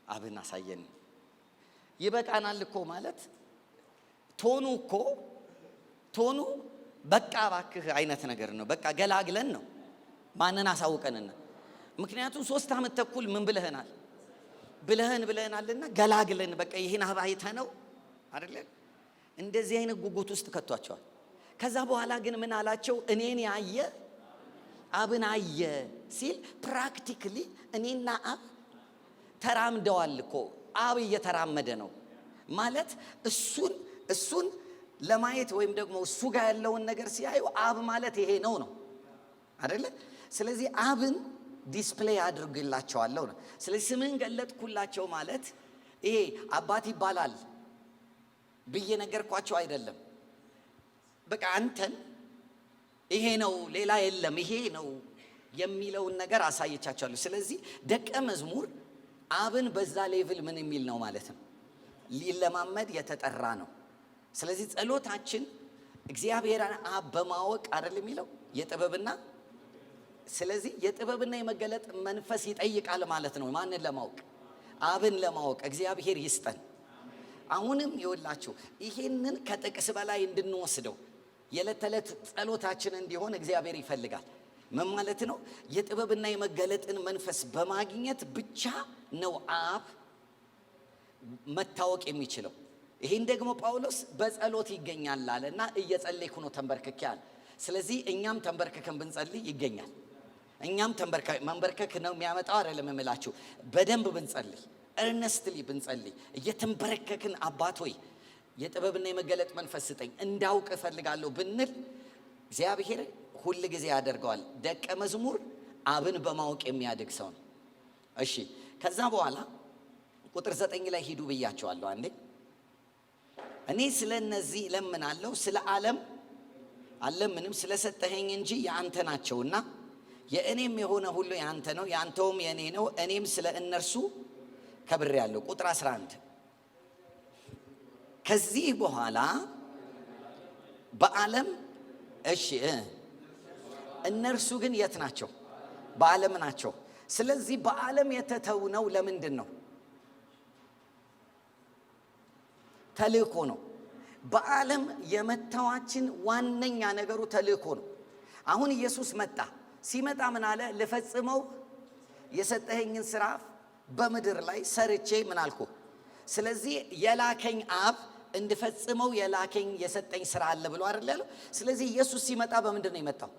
አብን አሳየን ይበቃናል እኮ ማለት ቶኑ በቃ እባክህ አይነት ነገር ነው። በቃ ገላግለን ነው ማንን አሳውቀንና። ምክንያቱም 3 ዓመት ተኩል ምን ብለህናልና ገላግለን በቃ ይሄን አባይተ ነው አይደለ? እንደዚህ አይነት ጉጉት ውስጥ ከቷቸዋል። ከዛ በኋላ ግን ምን አላቸው? እኔን ያየ አብን አየ ሲል ፕራክቲካሊ እኔና አብ ተራምደዋል እኮ። አብ እየተራመደ ነው ማለት እሱን ለማየት ወይም ደግሞ እሱ ጋር ያለውን ነገር ሲያዩ አብ ማለት ይሄ ነው አይደለ? ስለዚህ አብን ዲስፕሌይ አድርግላቸዋለሁ ነው። ስለዚህ ስምህን ገለጥኩላቸው ማለት ይሄ አባት ይባላል ብዬ ነገርኳቸው አይደለም። በቃ አንተን ይሄ ነው ሌላ የለም ይሄ ነው የሚለውን ነገር አሳየቻቸዋለሁ። ስለዚህ ደቀ መዝሙር አብን በዛ ሌቭል ምን የሚል ነው ማለት ነው፣ ሊለማመድ የተጠራ ነው። ስለዚህ ጸሎታችን እግዚአብሔርን አብ በማወቅ አይደል የሚለው የጥበብና ስለዚህ የጥበብና የመገለጥ መንፈስ ይጠይቃል ማለት ነው። ማንን ለማወቅ? አብን ለማወቅ እግዚአብሔር ይስጠን። አሁንም ይወላችሁ ይሄንን ከጥቅስ በላይ እንድንወስደው የዕለት ተዕለት ጸሎታችን እንዲሆን እግዚአብሔር ይፈልጋል። ምን ማለት ነው? የጥበብና የመገለጥን መንፈስ በማግኘት ብቻ ነው አብ መታወቅ የሚችለው። ይሄን ደግሞ ጳውሎስ በጸሎት ይገኛል አለና እየጸለይኩ ነው ተንበርክኬ አለ። ስለዚህ እኛም ተንበርክከን ብንጸልይ ይገኛል። እኛም መንበርከክ ነው የሚያመጣው አይደለም እምላችሁ። በደንብ ብንጸልይ እርነስትሊ ብንጸልይ እየተንበረከክን አባት ሆይ የጥበብና የመገለጥ መንፈስ ስጠኝ እንዳውቅ እፈልጋለሁ ብንል እግዚአብሔር ሁል ጊዜ ያደርገዋል። ደቀ መዝሙር አብን በማወቅ የሚያድግ ሰው ነው። እሺ ከዛ በኋላ ቁጥር 9 ላይ ሂዱ ብያቸዋለሁ። አንዴ እኔ ስለ እነዚህ እለምናለሁ፣ ስለ ዓለም አልለምንም፣ ስለሰጠኸኝ እንጂ የአንተ ናቸውና የእኔም የሆነ ሁሉ የአንተ ነው፣ የአንተውም የእኔ ነው፣ እኔም ስለ እነርሱ ከብሬአለሁ። ቁጥር 11 ከዚህ በኋላ በዓለም እሺ እነርሱ ግን የት ናቸው? በዓለም ናቸው። ስለዚህ በዓለም የተተውነው ለምንድን ነው? ተልእኮ ነው። በዓለም የመተዋችን ዋነኛ ነገሩ ተልእኮ ነው። አሁን ኢየሱስ መጣ። ሲመጣ ምን አለ? ልፈጽመው የሰጠኸኝን ስራ በምድር ላይ ሰርቼ ምን አልኩ? ስለዚህ የላከኝ አብ እንድፈጽመው የላከኝ የሰጠኝ ስራ አለ ብሎ አይደል ያለው? ስለዚህ ኢየሱስ ሲመጣ በምንድን ነው የመጣው?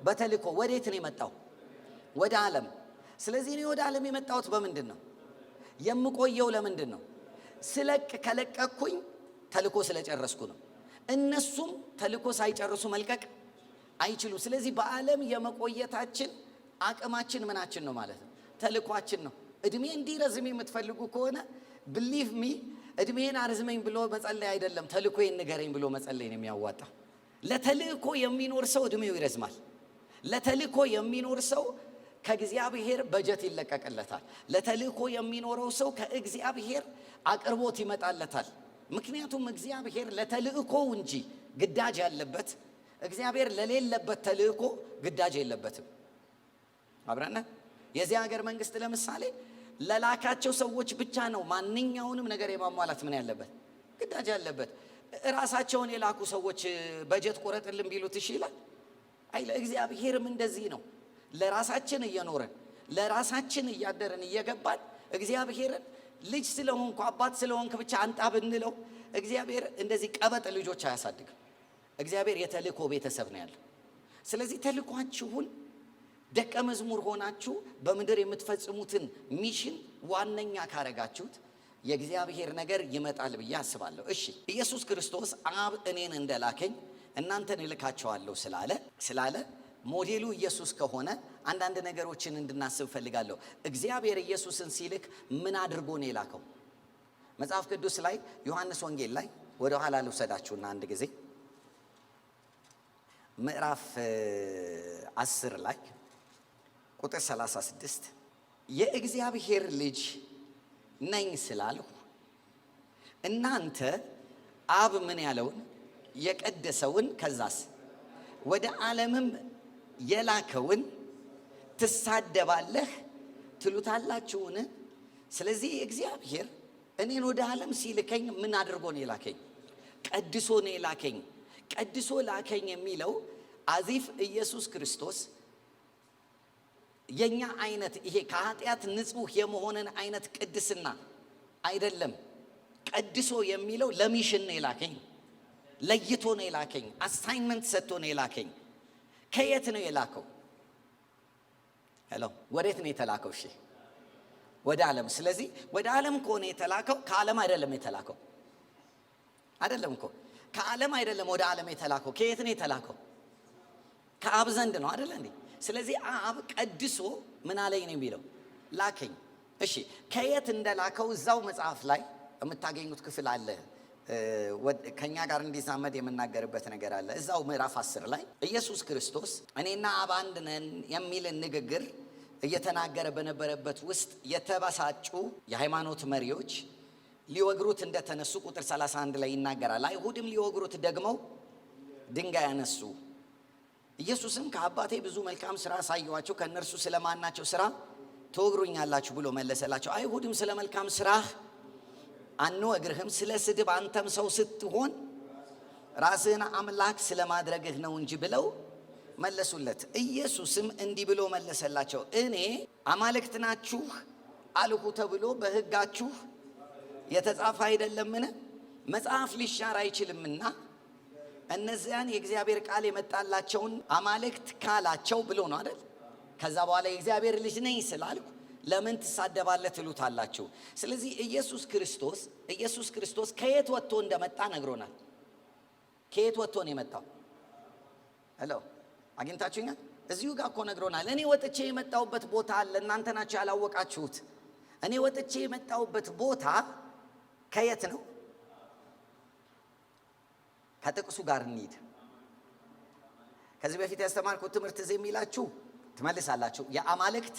በተልእኮ። ወዴት ነው የመጣው? ወደ ዓለም። ስለዚህ እኔ ወደ ዓለም የመጣሁት በምንድን ነው? የምቆየው ለምንድን ነው? ስለቅ ከለቀኩኝ ተልእኮ ስለጨረስኩ ነው። እነሱም ተልእኮ ሳይጨርሱ መልቀቅ አይችሉም። ስለዚህ በዓለም የመቆየታችን አቅማችን ምናችን ነው ማለት ነው? ተልእኳችን ነው። እድሜ እንዲረዝም የምትፈልጉ ከሆነ ብሊቭ ሚ እድሜን አርዝመኝ ብሎ መጸለይ አይደለም፣ ተልእኮዬን ንገረኝ ብሎ መጸለይ ነው የሚያዋጣው። ለተልእኮ የሚኖር ሰው እድሜው ይረዝማል። ለተልእኮ የሚኖር ሰው ከእግዚአብሔር በጀት ይለቀቅለታል። ለተልእኮ የሚኖረው ሰው ከእግዚአብሔር አቅርቦት ይመጣለታል። ምክንያቱም እግዚአብሔር ለተልእኮው እንጂ ግዳጅ ያለበት፣ እግዚአብሔር ለሌለበት ተልእኮ ግዳጅ የለበትም። አብረና የዚህ ሀገር መንግስት ለምሳሌ ለላካቸው ሰዎች ብቻ ነው ማንኛውንም ነገር የማሟላት ምን ያለበት ግዳጅ ያለበት። ራሳቸውን የላኩ ሰዎች በጀት ቆረጥልን ቢሉት እሺ ይላል አይለ። እግዚአብሔርም እንደዚህ ነው። ለራሳችን እየኖርን ለራሳችን እያደርን እየገባን እግዚአብሔርን ልጅ ስለሆንኩ አባት ስለሆንክ ብቻ አንጣ ብንለው እግዚአብሔር እንደዚህ ቀበጥ ልጆች አያሳድግም። እግዚአብሔር የተልእኮ ቤተሰብ ነው ያለው። ስለዚህ ተልእኳችሁን ደቀ መዝሙር ሆናችሁ በምድር የምትፈጽሙትን ሚሽን ዋነኛ ካረጋችሁት የእግዚአብሔር ነገር ይመጣል ብዬ አስባለሁ። እሺ ኢየሱስ ክርስቶስ አብ እኔን እንደላከኝ እናንተን እልካቸዋለሁ ስላለ ሞዴሉ ኢየሱስ ከሆነ አንዳንድ ነገሮችን እንድናስብ ፈልጋለሁ። እግዚአብሔር ኢየሱስን ሲልክ ምን አድርጎ ነው የላከው? መጽሐፍ ቅዱስ ላይ ዮሐንስ ወንጌል ላይ ወደ ኋላ ልውሰዳችሁና አንድ ጊዜ ምዕራፍ 10 ላይ ቁጥር 36 የእግዚአብሔር ልጅ ነኝ ስላልሁ እናንተ አብ ምን ያለውን የቀደሰውን ከዛስ ወደ ዓለምም የላከውን ትሳደባለህ ትሉታላችሁን? ስለዚህ እግዚአብሔር እኔን ወደ ዓለም ሲልከኝ ምን አድርጎ ነው የላከኝ? ቀድሶ ነው የላከኝ። ቀድሶ ላከኝ የሚለው አዚፍ ኢየሱስ ክርስቶስ የኛ አይነት ይሄ ከኃጢአት ንጹህ የመሆንን አይነት ቅድስና አይደለም። ቀድሶ የሚለው ለሚሽን ነው የላከኝ፣ ለይቶ ነው የላከኝ፣ አሳይንመንት ሰጥቶ ነው የላከኝ። ከየት ነው የላከው? ሄሎ ወዴት ነው የተላከው? እሺ ወደ ዓለም። ስለዚህ ወደ ዓለም ከሆነ የተላከው ከዓለም አይደለም የተላከው። አይደለም እኮ ከዓለም አይደለም ወደ ዓለም የተላከው። ከየት ነው የተላከው? ከአብ ዘንድ ነው አይደል እንዴ? ስለዚህ አብ ቀድሶ ምን አለኝ ነው የሚለው? ላከኝ። እሺ ከየት እንደላከው እዛው መጽሐፍ ላይ የምታገኙት ክፍል አለ። ከኛ ጋር እንዲዛመድ የምናገርበት ነገር አለ። እዛው ምዕራፍ 10 ላይ ኢየሱስ ክርስቶስ እኔና አብ አንድ ነን የሚል ንግግር እየተናገረ በነበረበት ውስጥ የተበሳጩ የሃይማኖት መሪዎች ሊወግሩት እንደተነሱ ቁጥር 31 ላይ ይናገራል። አይሁድም ሊወግሩት ደግመው ድንጋይ ያነሱ። ኢየሱስም ከአባቴ ብዙ መልካም ስራ አሳየኋቸው፣ ከእነርሱ ስለማናቸው ስራ ትወግሩኛላችሁ ብሎ መለሰላቸው። አይሁድም ስለ መልካም ስራህ አንወግርህም፣ ስለ ስድብ አንተም ሰው ስትሆን ራስህን አምላክ ስለማድረግህ ነው እንጂ ብለው መለሱለት። ኢየሱስም እንዲህ ብሎ መለሰላቸው፣ እኔ አማልክት ናችሁ አልሁ ተብሎ በሕጋችሁ የተጻፈ አይደለምን? መጽሐፍ ሊሻር አይችልምና እነዚያን የእግዚአብሔር ቃል የመጣላቸውን አማልክት ካላቸው ብሎ ነው አይደል? ከዛ በኋላ የእግዚአብሔር ልጅ ነኝ ስላልኩ ለምን ትሳደባለህ ትሉታላችሁ። ስለዚህ ኢየሱስ ክርስቶስ ከየት ወጥቶ እንደመጣ ነግሮናል። ከየት ወጥቶ ነው የመጣው? ሄሎ አግኝታችሁኛል? እዚሁ ጋር እኮ ነግሮናል። እኔ ወጥቼ የመጣሁበት ቦታ አለ፣ እናንተ ናችሁ ያላወቃችሁት። እኔ ወጥቼ የመጣሁበት ቦታ ከየት ነው? ከጥቅሱ ጋር እንሂድ። ከዚህ በፊት ያስተማርኩት ትምህርት እዚህ የሚላችሁ ትመልሳላችሁ። የአማልክት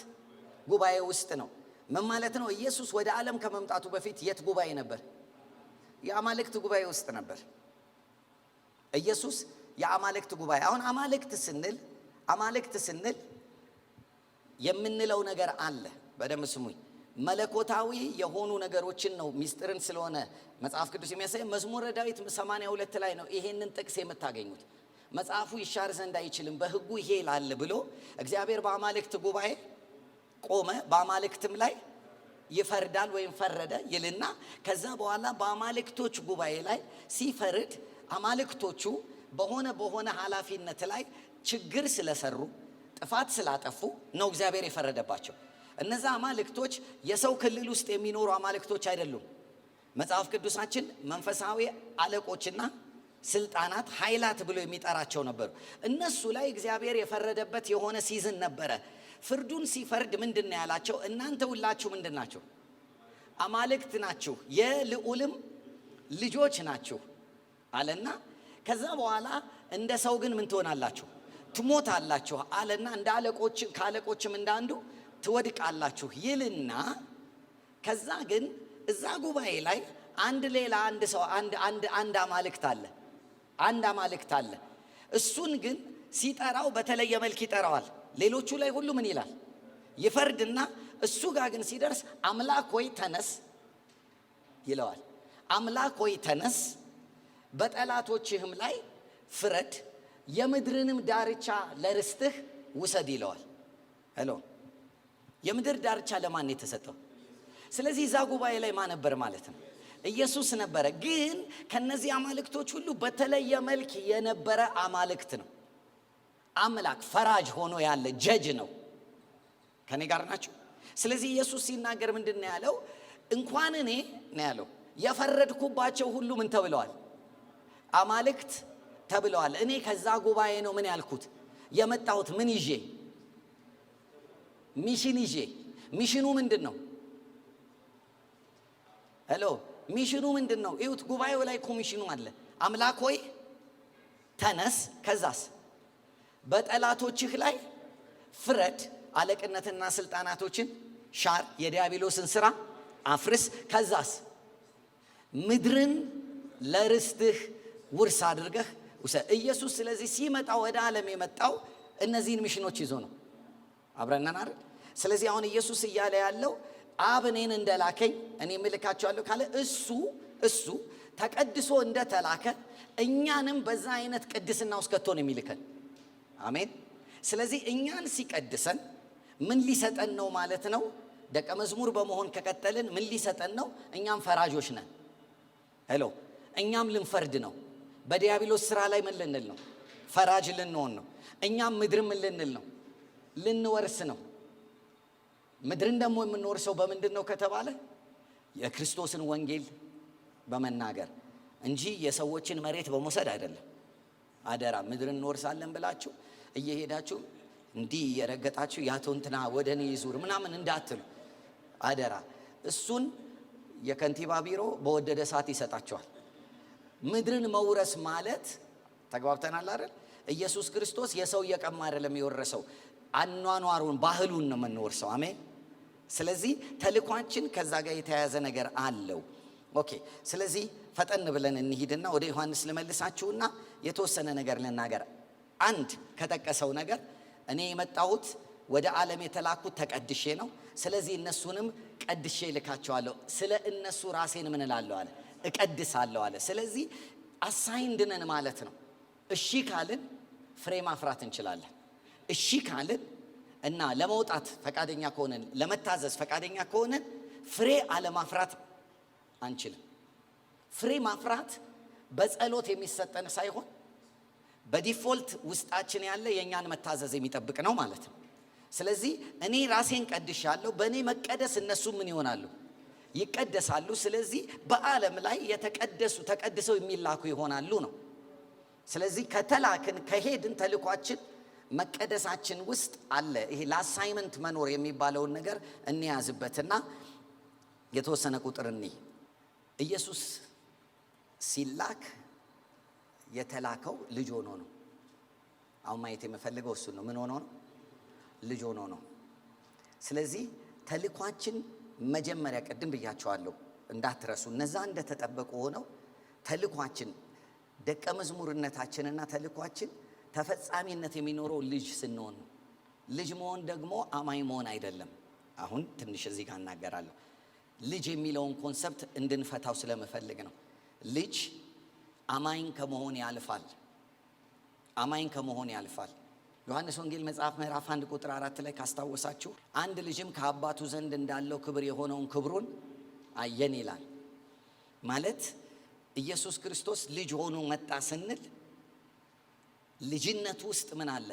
ጉባኤ ውስጥ ነው። ምን ማለት ነው? ኢየሱስ ወደ ዓለም ከመምጣቱ በፊት የት ጉባኤ ነበር? የአማልክት ጉባኤ ውስጥ ነበር ኢየሱስ። የአማልክት ጉባኤ። አሁን አማልክት ስንል የምንለው ነገር አለ። በደንብ ስሙኝ። መለኮታዊ የሆኑ ነገሮችን ነው። ሚስጥርን ስለሆነ መጽሐፍ ቅዱስ የሚያሳይ መዝሙረ ዳዊት 82 ላይ ነው ይሄንን ጥቅስ የምታገኙት። መጽሐፉ ይሻር ዘንድ አይችልም በሕጉ ይሄ ይላል ብሎ እግዚአብሔር በአማልክት ጉባኤ ቆመ፣ በአማልክትም ላይ ይፈርዳል ወይም ፈረደ ይልና ከዛ በኋላ በአማልክቶች ጉባኤ ላይ ሲፈርድ አማልክቶቹ በሆነ ኃላፊነት ላይ ችግር ስለሰሩ ጥፋት ስላጠፉ ነው እግዚአብሔር የፈረደባቸው። እነዛ አማልክቶች የሰው ክልል ውስጥ የሚኖሩ አማልክቶች አይደሉም። መጽሐፍ ቅዱሳችን መንፈሳዊ አለቆችና ስልጣናት፣ ኃይላት ብሎ የሚጠራቸው ነበሩ። እነሱ ላይ እግዚአብሔር የፈረደበት የሆነ ሲዝን ነበረ። ፍርዱን ሲፈርድ ምንድን ነው ያላቸው? እናንተ ሁላችሁ ምንድን ናችሁ? አማልክት ናችሁ፣ የልዑልም ልጆች ናችሁ አለና ከዛ በኋላ እንደ ሰው ግን ምን ትሆናላችሁ? ትሞታላችሁ አለና እንደ ከአለቆችም እንዳንዱ ትወድቃላችሁ ይልና ከዛ ግን እዛ ጉባኤ ላይ አንድ ሰው አንድ አማልክት አለ። እሱን ግን ሲጠራው በተለየ መልክ ይጠራዋል። ሌሎቹ ላይ ሁሉ ምን ይላል? ይፈርድና እሱ ጋር ግን ሲደርስ አምላክ ሆይ ተነስ ይለዋል። አምላክ ሆይ ተነስ፣ በጠላቶችህም ላይ ፍረድ፣ የምድርንም ዳርቻ ለርስትህ ውሰድ ይለዋል። ሄሎ የምድር ዳርቻ ለማን ነው የተሰጠው? ስለዚህ እዛ ጉባኤ ላይ ማን ነበር ማለት ነው? ኢየሱስ ነበረ። ግን ከነዚህ አማልክቶች ሁሉ በተለየ መልክ የነበረ አማልክት ነው። አምላክ ፈራጅ ሆኖ ያለ ጀጅ ነው። ከኔ ጋር ናቸው። ስለዚህ ኢየሱስ ሲናገር ምንድን ነው ያለው? እንኳን እኔ ነው ያለው የፈረድኩባቸው ሁሉ ምን ተብለዋል? አማልክት ተብለዋል። እኔ ከዛ ጉባኤ ነው ምን ያልኩት የመጣሁት። ምን ይዤ? ሚሽን ይዤ። ሚሽኑ ምንድን ነው? ሄሎ ሚሽኑ ምንድን ነው? እዩት፣ ጉባኤው ላይ ኮሚሽኑ አለ። አምላክ ሆይ ተነስ፣ ከዛስ በጠላቶችህ ላይ ፍረድ፣ አለቅነትና ስልጣናቶችን ሻር፣ የዲያብሎስን ስራ አፍርስ፣ ከዛስ ምድርን ለርስትህ ውርስ አድርገህ ውሰድ። ኢየሱስ ስለዚህ ሲመጣ ወደ ዓለም የመጣው እነዚህን ሚሽኖች ይዞ ነው። አብረናን አይደል? ስለዚህ አሁን ኢየሱስ እያለ ያለው አብ እኔን እንደላከኝ እኔ እልካቸዋለሁ ካለ እሱ ተቀድሶ እንደተላከ እኛንም በዛ አይነት ቅድስና ውስጥ ከቶ ነው የሚልከን። አሜን። ስለዚህ እኛን ሲቀድሰን ምን ሊሰጠን ነው ማለት ነው? ደቀ መዝሙር በመሆን ከቀጠልን ምን ሊሰጠን ነው? እኛም ፈራጆች ነን። ሄሎ እኛም ልንፈርድ ነው። በዲያብሎስ ስራ ላይ ምን ልንል ነው? ፈራጅ ልንሆን ነው። እኛም ምድር ምን ልንል ነው? ልንወርስ ነው። ምድርን ደግሞ የምንወርሰው በምንድን ነው ከተባለ የክርስቶስን ወንጌል በመናገር እንጂ የሰዎችን መሬት በመውሰድ አይደለም። አደራ ምድርን እንወርሳለን ብላችሁ እየሄዳችሁ እንዲህ የረገጣችሁ ያቶንትና ወደ እኔ ይዙር ምናምን እንዳትሉ አደራ። እሱን የከንቲባ ቢሮ በወደደ ሰዓት ይሰጣቸዋል። ምድርን መውረስ ማለት ተግባብተናል አይደል? ኢየሱስ ክርስቶስ የሰው እየቀማ አይደለም የወረሰው፣ አኗኗሩን ባህሉን ነው የምንወርሰው። አሜን። ስለዚህ ተልኳችን ከዛ ጋር የተያያዘ ነገር አለው። ኦኬ። ስለዚህ ፈጠን ብለን እንሂድና ወደ ዮሐንስ ልመልሳችሁና የተወሰነ ነገር ልናገር። አንድ ከጠቀሰው ነገር እኔ የመጣሁት ወደ ዓለም የተላኩት ተቀድሼ ነው። ስለዚህ እነሱንም ቀድሼ ልካቸዋለሁ። ስለ እነሱ ራሴን ምን እላለሁ አለ? እቀድሳለሁ አለ። ስለዚህ አሳይንድ ነን ማለት ነው። እሺ ካልን ፍሬ ማፍራት እንችላለን። እሺ ካልን እና ለመውጣት ፈቃደኛ ከሆነን፣ ለመታዘዝ ፈቃደኛ ከሆነን ፍሬ አለማፍራት አንችልም። ፍሬ ማፍራት በጸሎት የሚሰጠን ሳይሆን በዲፎልት ውስጣችን ያለ የኛን መታዘዝ የሚጠብቅ ነው ማለት ነው። ስለዚህ እኔ ራሴን ቀድሻለሁ። በእኔ መቀደስ እነሱ ምን ይሆናሉ? ይቀደሳሉ። ስለዚህ በዓለም ላይ ተቀድሰው የሚላኩ ይሆናሉ ነው። ስለዚህ ከተላክን ከሄድን ተልኳችን መቀደሳችን ውስጥ አለ። ይሄ ለአሳይመንት መኖር የሚባለውን ነገር እንያዝበትና የተወሰነ ቁጥር ኢየሱስ ሲላክ የተላከው ልጅ ሆኖ ነው። አሁን ማየት የምፈልገው እሱ ነው። ምን ሆኖ ነው? ልጅ ሆኖ ነው። ስለዚህ ተልኳችን መጀመሪያ ቅድም ብያቸዋለሁ እንዳትረሱ፣ እነዛ እንደተጠበቁ ሆነው ተልኳችን ደቀ መዝሙርነታችንና ተልኳችን ተፈጻሚነት የሚኖረው ልጅ ስንሆን ነው። ልጅ መሆን ደግሞ አማኝ መሆን አይደለም። አሁን ትንሽ እዚህ ጋር እናገራለሁ። ልጅ የሚለውን ኮንሰፕት እንድንፈታው ስለምፈልግ ነው። ልጅ አማኝ ከመሆን ያልፋል። አማኝ ከመሆን ያልፋል። ዮሐንስ ወንጌል መጽሐፍ ምዕራፍ 1 ቁጥር 4 ላይ ካስታወሳችሁ አንድ ልጅም ከአባቱ ዘንድ እንዳለው ክብር የሆነውን ክብሩን አየን ይላል። ማለት ኢየሱስ ክርስቶስ ልጅ ሆኖ መጣ ስንል ልጅነት ውስጥ ምን አለ?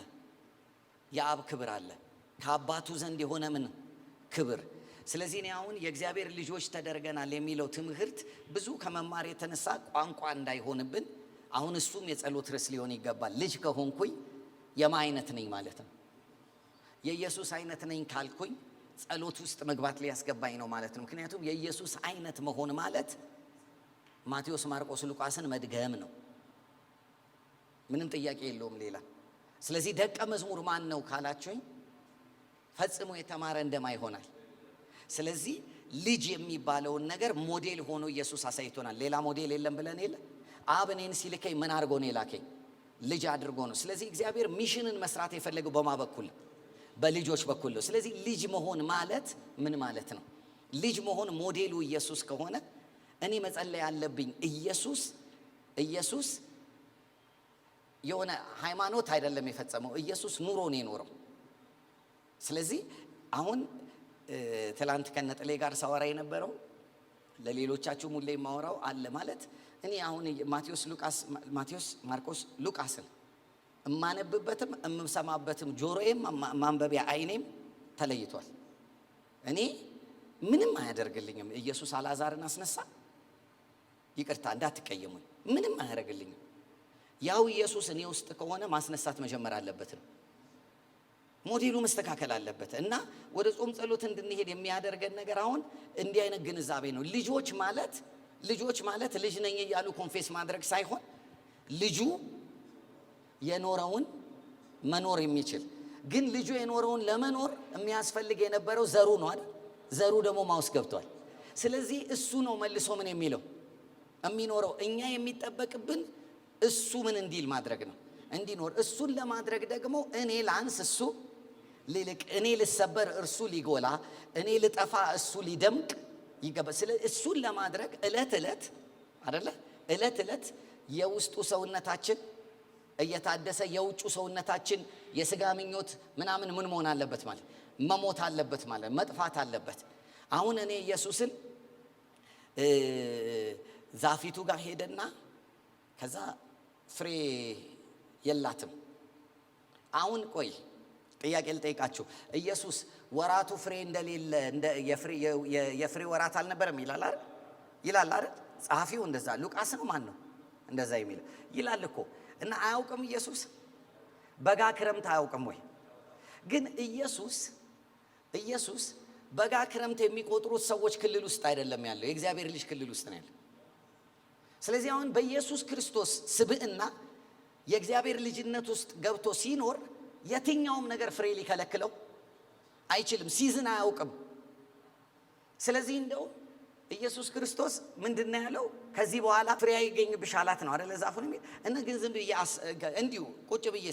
የአብ ክብር አለ። ከአባቱ ዘንድ የሆነ ምን ክብር። ስለዚህ እኔ አሁን የእግዚአብሔር ልጆች ተደርገናል የሚለው ትምህርት ብዙ ከመማር የተነሳ ቋንቋ እንዳይሆንብን አሁን እሱም የጸሎት ርዕስ ሊሆን ይገባል። ልጅ ከሆንኩኝ የማ አይነት ነኝ ማለት ነው? የኢየሱስ አይነት ነኝ ካልኩኝ ጸሎት ውስጥ መግባት ሊያስገባኝ ነው ማለት ነው። ምክንያቱም የኢየሱስ አይነት መሆን ማለት ማቴዎስ፣ ማርቆስ፣ ሉቃስን መድገም ነው። ምንም ጥያቄ የለውም ሌላ። ስለዚህ ደቀ መዝሙር ማን ነው ካላችሁኝ ፈጽሞ የተማረ እንደማ ይሆናል። ስለዚህ ልጅ የሚባለውን ነገር ሞዴል ሆኖ ኢየሱስ አሳይቶናል። ሌላ ሞዴል የለም ብለን የለ። አብ እኔን ሲልከኝ ምን አድርጎ ነው የላከኝ? ልጅ አድርጎ ነው። ስለዚህ እግዚአብሔር ሚሽንን መስራት የፈለገው በማ በኩል? በልጆች በኩል ነው። ስለዚህ ልጅ መሆን ማለት ምን ማለት ነው? ልጅ መሆን ሞዴሉ ኢየሱስ ከሆነ እኔ መጸለይ ያለብኝ ኢየሱስ የሆነ ሃይማኖት አይደለም የፈጸመው፣ ኢየሱስ ኑሮ ነው የኖረው። ስለዚህ አሁን ትላንት ከነጥሌ ጋር ሳወራ የነበረው ለሌሎቻችሁ ሙሌ ማወራው አለ ማለት እኔ አሁን ማቴዎስ፣ ማርቆስ፣ ሉቃስን እማነብበትም እምሰማበትም ጆሮዬም ማንበቢያ አይኔም ተለይቷል። እኔ ምንም አያደርግልኝም። ኢየሱስ አልዓዛርን አስነሳ፣ ይቅርታ እንዳትቀየሙኝ፣ ምንም አያደርግልኝም። ያው ኢየሱስ እኔ ውስጥ ከሆነ ማስነሳት መጀመር አለበት ነው። ሞዴሉ መስተካከል አለበት እና ወደ ጾም ጸሎት እንድንሄድ የሚያደርገን ነገር አሁን እንዲህ አይነት ግንዛቤ ነው። ልጆች ማለት ልጅ ነኝ እያሉ ኮንፌስ ማድረግ ሳይሆን ልጁ የኖረውን መኖር የሚችል ግን ልጁ የኖረውን ለመኖር የሚያስፈልግ የነበረው ዘሩ ነው አይደል? ዘሩ ደግሞ ማውስ ገብቷል። ስለዚህ እሱ ነው መልሶ ምን የሚለው የሚኖረው። እኛ የሚጠበቅብን እሱ ምን እንዲል ማድረግ ነው፣ እንዲኖር። እሱን ለማድረግ ደግሞ እኔ ላንስ እሱ ሊልቅ፣ እኔ ልሰበር እርሱ ሊጎላ፣ እኔ ልጠፋ እሱ ሊደምቅ ይገባ። ስለዚህ እሱን ለማድረግ እለት እለት የውስጡ ሰውነታችን እየታደሰ የውጩ ሰውነታችን የስጋ ምኞት ምናምን ምን መሆን አለበት ማለት መሞት አለበት ማለት መጥፋት አለበት። አሁን እኔ ኢየሱስን ዛፊቱ ጋር ሄደና ከዛ ፍሬ የላትም። አሁን ቆይ ጥያቄ ልጠይቃችሁ። ኢየሱስ ወራቱ ፍሬ እንደሌለ የፍሬ ወራት አልነበረም ይላል አይደል? ጸሐፊው እንደዛ ሉቃስ ነው ማን ነው እንደዛ የሚል ይላል እኮ። እና አያውቅም ኢየሱስ በጋ ክረምት አያውቅም ወይ? ግን ኢየሱስ በጋ ክረምት የሚቆጥሩት ሰዎች ክልል ውስጥ አይደለም ያለው፣ የእግዚአብሔር ልጅ ክልል ውስጥ ነው ያለው። ስለዚህ አሁን በኢየሱስ ክርስቶስ ስብዕና የእግዚአብሔር ልጅነት ውስጥ ገብቶ ሲኖር የትኛውም ነገር ፍሬ ሊከለክለው አይችልም። ሲዝን አያውቅም። ስለዚህ እንደው ኢየሱስ ክርስቶስ ምንድነው ያለው? ከዚህ በኋላ ፍሬ አይገኝብሽ አላት ነው አይደል? ዛፉን የሚል እና ግን ዝም ብዬ እንዲሁ ቁጭ ብዬ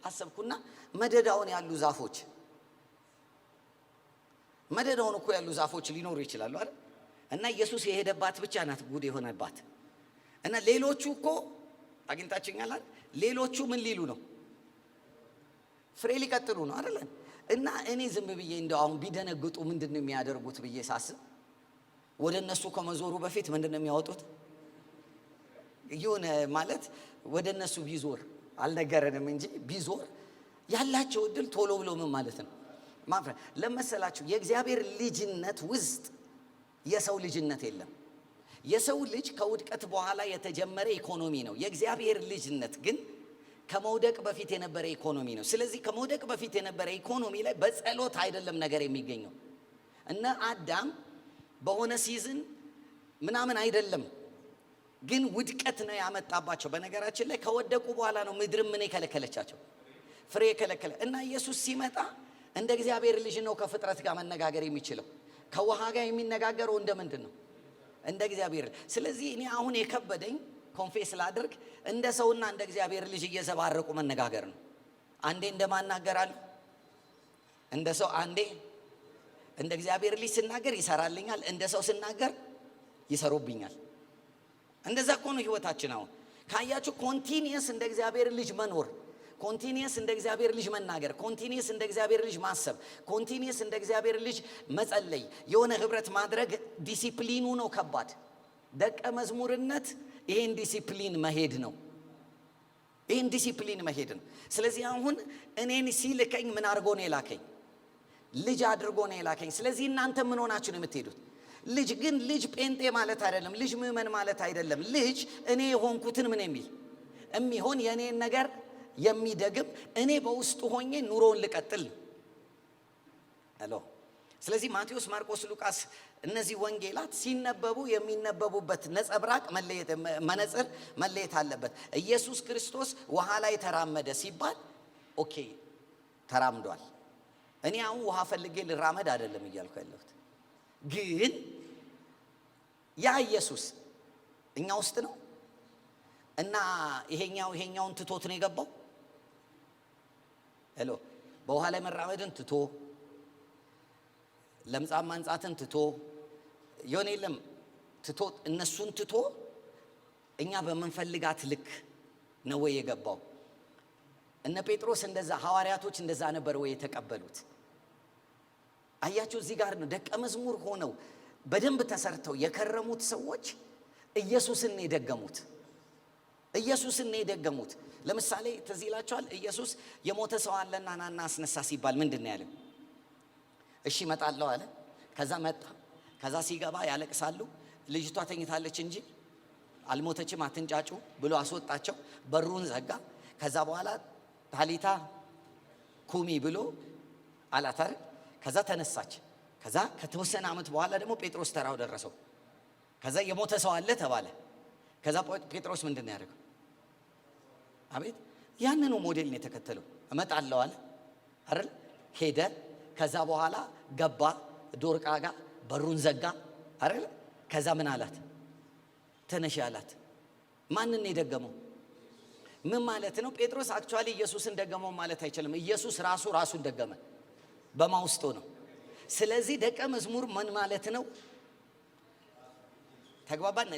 አሰብኩና መደዳውን ያሉ ዛፎች መደዳውን እኮ ያሉ ዛፎች ሊኖሩ ይችላሉ አይደል? እና ኢየሱስ የሄደባት ብቻ ናት ጉድ የሆነባት። እና ሌሎቹ እኮ አግኝታችኛል አይደል? ሌሎቹ ምን ሊሉ ነው? ፍሬ ሊቀጥሉ ነው አይደል? እና እኔ ዝም ብዬ እንደው አሁን ቢደነግጡ ምንድነው የሚያደርጉት ብዬ ሳስብ ወደ እነሱ ከመዞሩ በፊት ምንድነው የሚያወጡት? ይሁን ማለት ወደ እነሱ ቢዞር አልነገረንም እንጂ ቢዞር ያላቸው እድል ቶሎ ብሎ ምን ማለት ነው ማፍረ ለመሰላችሁ የእግዚአብሔር ልጅነት ውስጥ የሰው ልጅነት የለም። የሰው ልጅ ከውድቀት በኋላ የተጀመረ ኢኮኖሚ ነው። የእግዚአብሔር ልጅነት ግን ከመውደቅ በፊት የነበረ ኢኮኖሚ ነው። ስለዚህ ከመውደቅ በፊት የነበረ ኢኮኖሚ ላይ በጸሎት አይደለም ነገር የሚገኘው። እነ አዳም በሆነ ሲዝን ምናምን አይደለም፣ ግን ውድቀት ነው ያመጣባቸው። በነገራችን ላይ ከወደቁ በኋላ ነው ምድርም ምን የከለከለቻቸው? ፍሬ የከለከለ እና ኢየሱስ ሲመጣ እንደ እግዚአብሔር ልጅ ነው ከፍጥረት ጋር መነጋገር የሚችለው። ከውሃ ጋር የሚነጋገረው እንደ ምንድን ነው? እንደ እግዚአብሔር። ስለዚህ እኔ አሁን የከበደኝ ኮንፌስ ላድርግ እንደ ሰውና እንደ እግዚአብሔር ልጅ እየዘባረቁ መነጋገር ነው። አንዴ እንደማናገራለሁ እንደ ሰው፣ አንዴ እንደ እግዚአብሔር ልጅ ስናገር ይሰራልኛል፣ እንደ ሰው ስናገር ይሰሩብኛል። እንደዛ እኮ ነው ህይወታችን። አሁን ካያችሁ ኮንቲኒየስ እንደ እግዚአብሔር ልጅ መኖር፣ ኮንቲኒየስ እንደ እግዚአብሔር ልጅ መናገር፣ ኮንቲኒየስ እንደ እግዚአብሔር ልጅ ማሰብ፣ ኮንቲኒየስ እንደ እግዚአብሔር ልጅ መጸለይ፣ የሆነ ህብረት ማድረግ ዲሲፕሊኑ ነው ከባድ። ደቀ መዝሙርነት ይሄን ዲሲፕሊን መሄድ ነው። ይሄን ዲሲፕሊን መሄድ ነው። ስለዚህ አሁን እኔን ሲልከኝ ምን አድርጎ ነው የላከኝ? ልጅ አድርጎ ነው የላከኝ። ስለዚህ እናንተ ምን ሆናችሁ ነው የምትሄዱት? ልጅ። ግን ልጅ ጴንጤ ማለት አይደለም። ልጅ ምዕመን ማለት አይደለም። ልጅ እኔ የሆንኩትን ምን የሚሆን የእኔን ነገር የሚደግም እኔ በውስጡ ሆኜ ኑሮውን ልቀጥል ነው። ስለዚህ ማቴዎስ፣ ማርቆስ፣ ሉቃስ እነዚህ ወንጌላት ሲነበቡ የሚነበቡበት ነጸብራቅ መነጽር መለየት አለበት። ኢየሱስ ክርስቶስ ውሃ ላይ ተራመደ ሲባል ኦኬ ተራምዷል። እኔ አሁን ውሃ ፈልጌ ልራመድ አይደለም እያልኩ ያለሁት። ግን ያ ኢየሱስ እኛ ውስጥ ነው እና ይሄኛውን ትቶት ነው የገባው። በውሃ ላይ መራመድን ትቶ ለምጻም ማንጻትን ትቶ የሆነ የለም ትቶ እነሱን ትቶ እኛ በመንፈልጋት ልክ ነው ወይ የገባው? እነ ጴጥሮስ እንደዛ፣ ሐዋርያቶች እንደዛ ነበር ወይ የተቀበሉት? አያችሁ፣ እዚህ ጋር ነው ደቀ መዝሙር ሆነው በደንብ ተሰርተው የከረሙት ሰዎች ኢየሱስን የደገሙት። ለምሳሌ ትዝ ይላችኋል፣ ኢየሱስ የሞተ ሰው አለና ናና አስነሳ ሲባል ምንድን ነው ያለው? እሺ እመጣለሁ አለ። ከዛ መጣ። ከዛ ሲገባ ያለቅሳሉ። ልጅቷ ተኝታለች እንጂ አልሞተችም፣ አትንጫጩ ብሎ አስወጣቸው። በሩን ዘጋ። ከዛ በኋላ ታሊታ ኩሚ ብሎ አላት አይደል? ከዛ ተነሳች። ከዛ ከተወሰነ ዓመት በኋላ ደግሞ ጴጥሮስ ተራው ደረሰው። ከዛ የሞተ ሰው አለ ተባለ። ከዛ ጴጥሮስ ምንድን ነው ያደረገው? አቤት ያንኑ ሞዴል ነው የተከተለው። እመጣለሁ አለ አይደል? ሄደ። ከዛ በኋላ ገባ ዶርቃ ጋር በሩን ዘጋ አይደል? ከዛ ምን አላት? ተነሽ አላት። ማንን የደገመው? ምን ማለት ነው? ጴጥሮስ አክቹአሊ ኢየሱስን ደገመው ማለት አይችልም። ኢየሱስ ራሱን ደገመ። በማውስቶ ነው። ስለዚህ ደቀ መዝሙር ምን ማለት ነው? ተግባባን?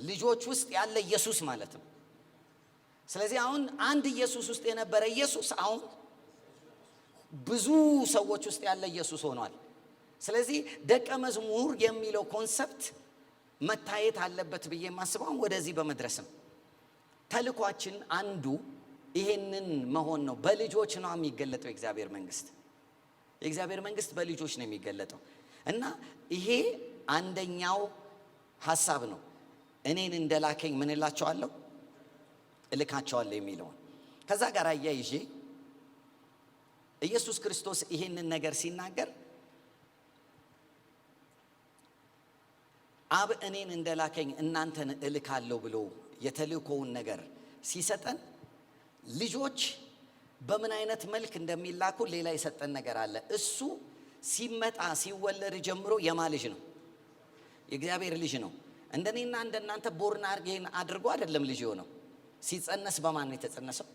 ልጆች ውስጥ ያለ ኢየሱስ ማለት ነው። ስለዚህ አሁን አንድ ኢየሱስ ውስጥ የነበረ ኢየሱስ አሁን ብዙ ሰዎች ውስጥ ያለ ኢየሱስ ሆኗል። ስለዚህ ደቀ መዝሙር የሚለው ኮንሰፕት መታየት አለበት ብዬ የማስበው ወደዚህ በመድረስም ተልኳችን አንዱ ይሄንን መሆን ነው። በልጆች ነው የሚገለጠው የእግዚአብሔር መንግስት በልጆች ነው የሚገለጠው እና ይሄ አንደኛው ሐሳብ ነው። እኔን እንደላከኝ ምን እላቸዋለሁ? እልካቸዋለሁ የሚለውን ከዛ ጋር አያይዤ ኢየሱስ ክርስቶስ ይሄንን ነገር ሲናገር አብ እኔን እንደላከኝ እናንተን እልካለሁ ብሎ የተልእኮውን ነገር ሲሰጠን ልጆች በምን አይነት መልክ እንደሚላኩ ሌላ የሰጠን ነገር አለ። እሱ ሲመጣ ሲወለድ ጀምሮ የማ ልጅ ነው? የእግዚአብሔር ልጅ ነው። እንደኔና እንደናንተ ቦርን አርጌን አድርጎ አይደለም ልጅ የሆነው። ሲጸነስ በማን ነው የተጸነሰው?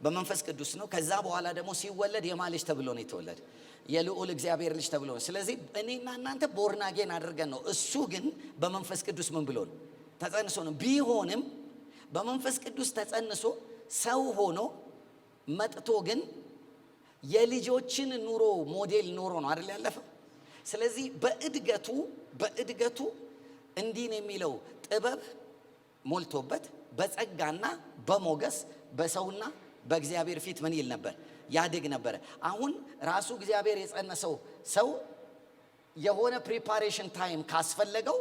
በመንፈስ ቅዱስ ነው። ከዛ በኋላ ደግሞ ሲወለድ የማ ልጅ ተብሎ ነው የተወለደ? የልዑል እግዚአብሔር ልጅ ተብሎ ነው። ስለዚህ እኔና እናንተ ቦርን አጌን አድርገን ነው። እሱ ግን በመንፈስ ቅዱስ ምን ብሎ ነው? ተጸንሶ ነው። ቢሆንም በመንፈስ ቅዱስ ተጸንሶ ሰው ሆኖ መጥቶ ግን የልጆችን ኑሮ ሞዴል ኖሮ ነው አይደል ያለፈው። ስለዚህ በእድገቱ እንዲህ ነው የሚለው ጥበብ ሞልቶበት በጸጋና በሞገስ በሰውና በእግዚአብሔር ፊት ምን ይል ነበር? ያድግ ነበር። አሁን ራሱ እግዚአብሔር የጸነሰው ሰው የሆነ ፕሪፓሬሽን ታይም ካስፈለገው